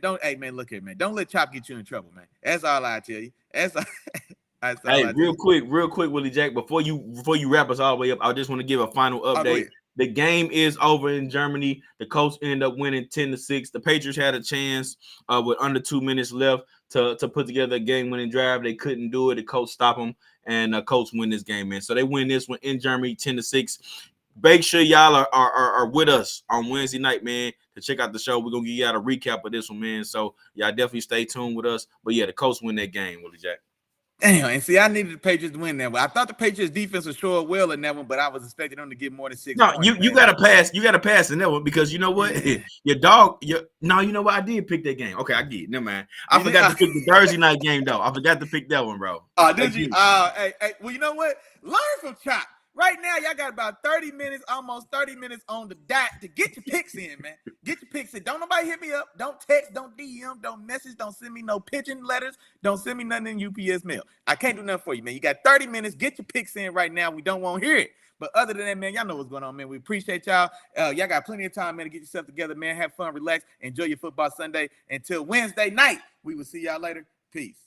look here, man. Don't let Chop get you in trouble, man. That's all I tell you. That's all real quick, Willie Jack, before you wrap us all the way up, I just want to give a final update. The game is over in Germany. The Colts ended up winning 10-6. The Patriots had a chance with under 2 minutes left to put together a game-winning drive. They couldn't do it. The Colts stopped them, and the Colts win this game, man. So they win this one in Germany 10-6. Make sure y'all are with us on Wednesday night, man, to check out the show. We're going to give y'all a recap of this one, man. So y'all definitely stay tuned with us. But, yeah, the Colts win that game, Willie Jack. Damn, and see, I needed the Patriots to win that one. I thought the Patriots defense would show up well in that one, but I was expecting them to get more than 6 No, points. you got to pass. You got to pass in that one because you know what? You know what? I did pick that game. Okay, I did. Never mind. I forgot to pick the Thursday night game, though. I forgot to pick that one, bro. Oh, did you? Hey, well, you know what? Learn from Chop. Right now, y'all got about 30 minutes, almost 30 minutes on the dot to get your picks in, man. Get your picks in. Don't nobody hit me up. Don't text, don't DM, don't message, don't send me no pigeon letters. Don't send me nothing in UPS mail. I can't do nothing for you, man. You got 30 minutes. Get your picks in right now. We don't want to hear it. But other than that, man, y'all know what's going on, man. We appreciate y'all. Y'all got plenty of time, man, to get yourself together, man. Have fun, relax, enjoy your football Sunday. Until Wednesday night, we will see y'all later. Peace.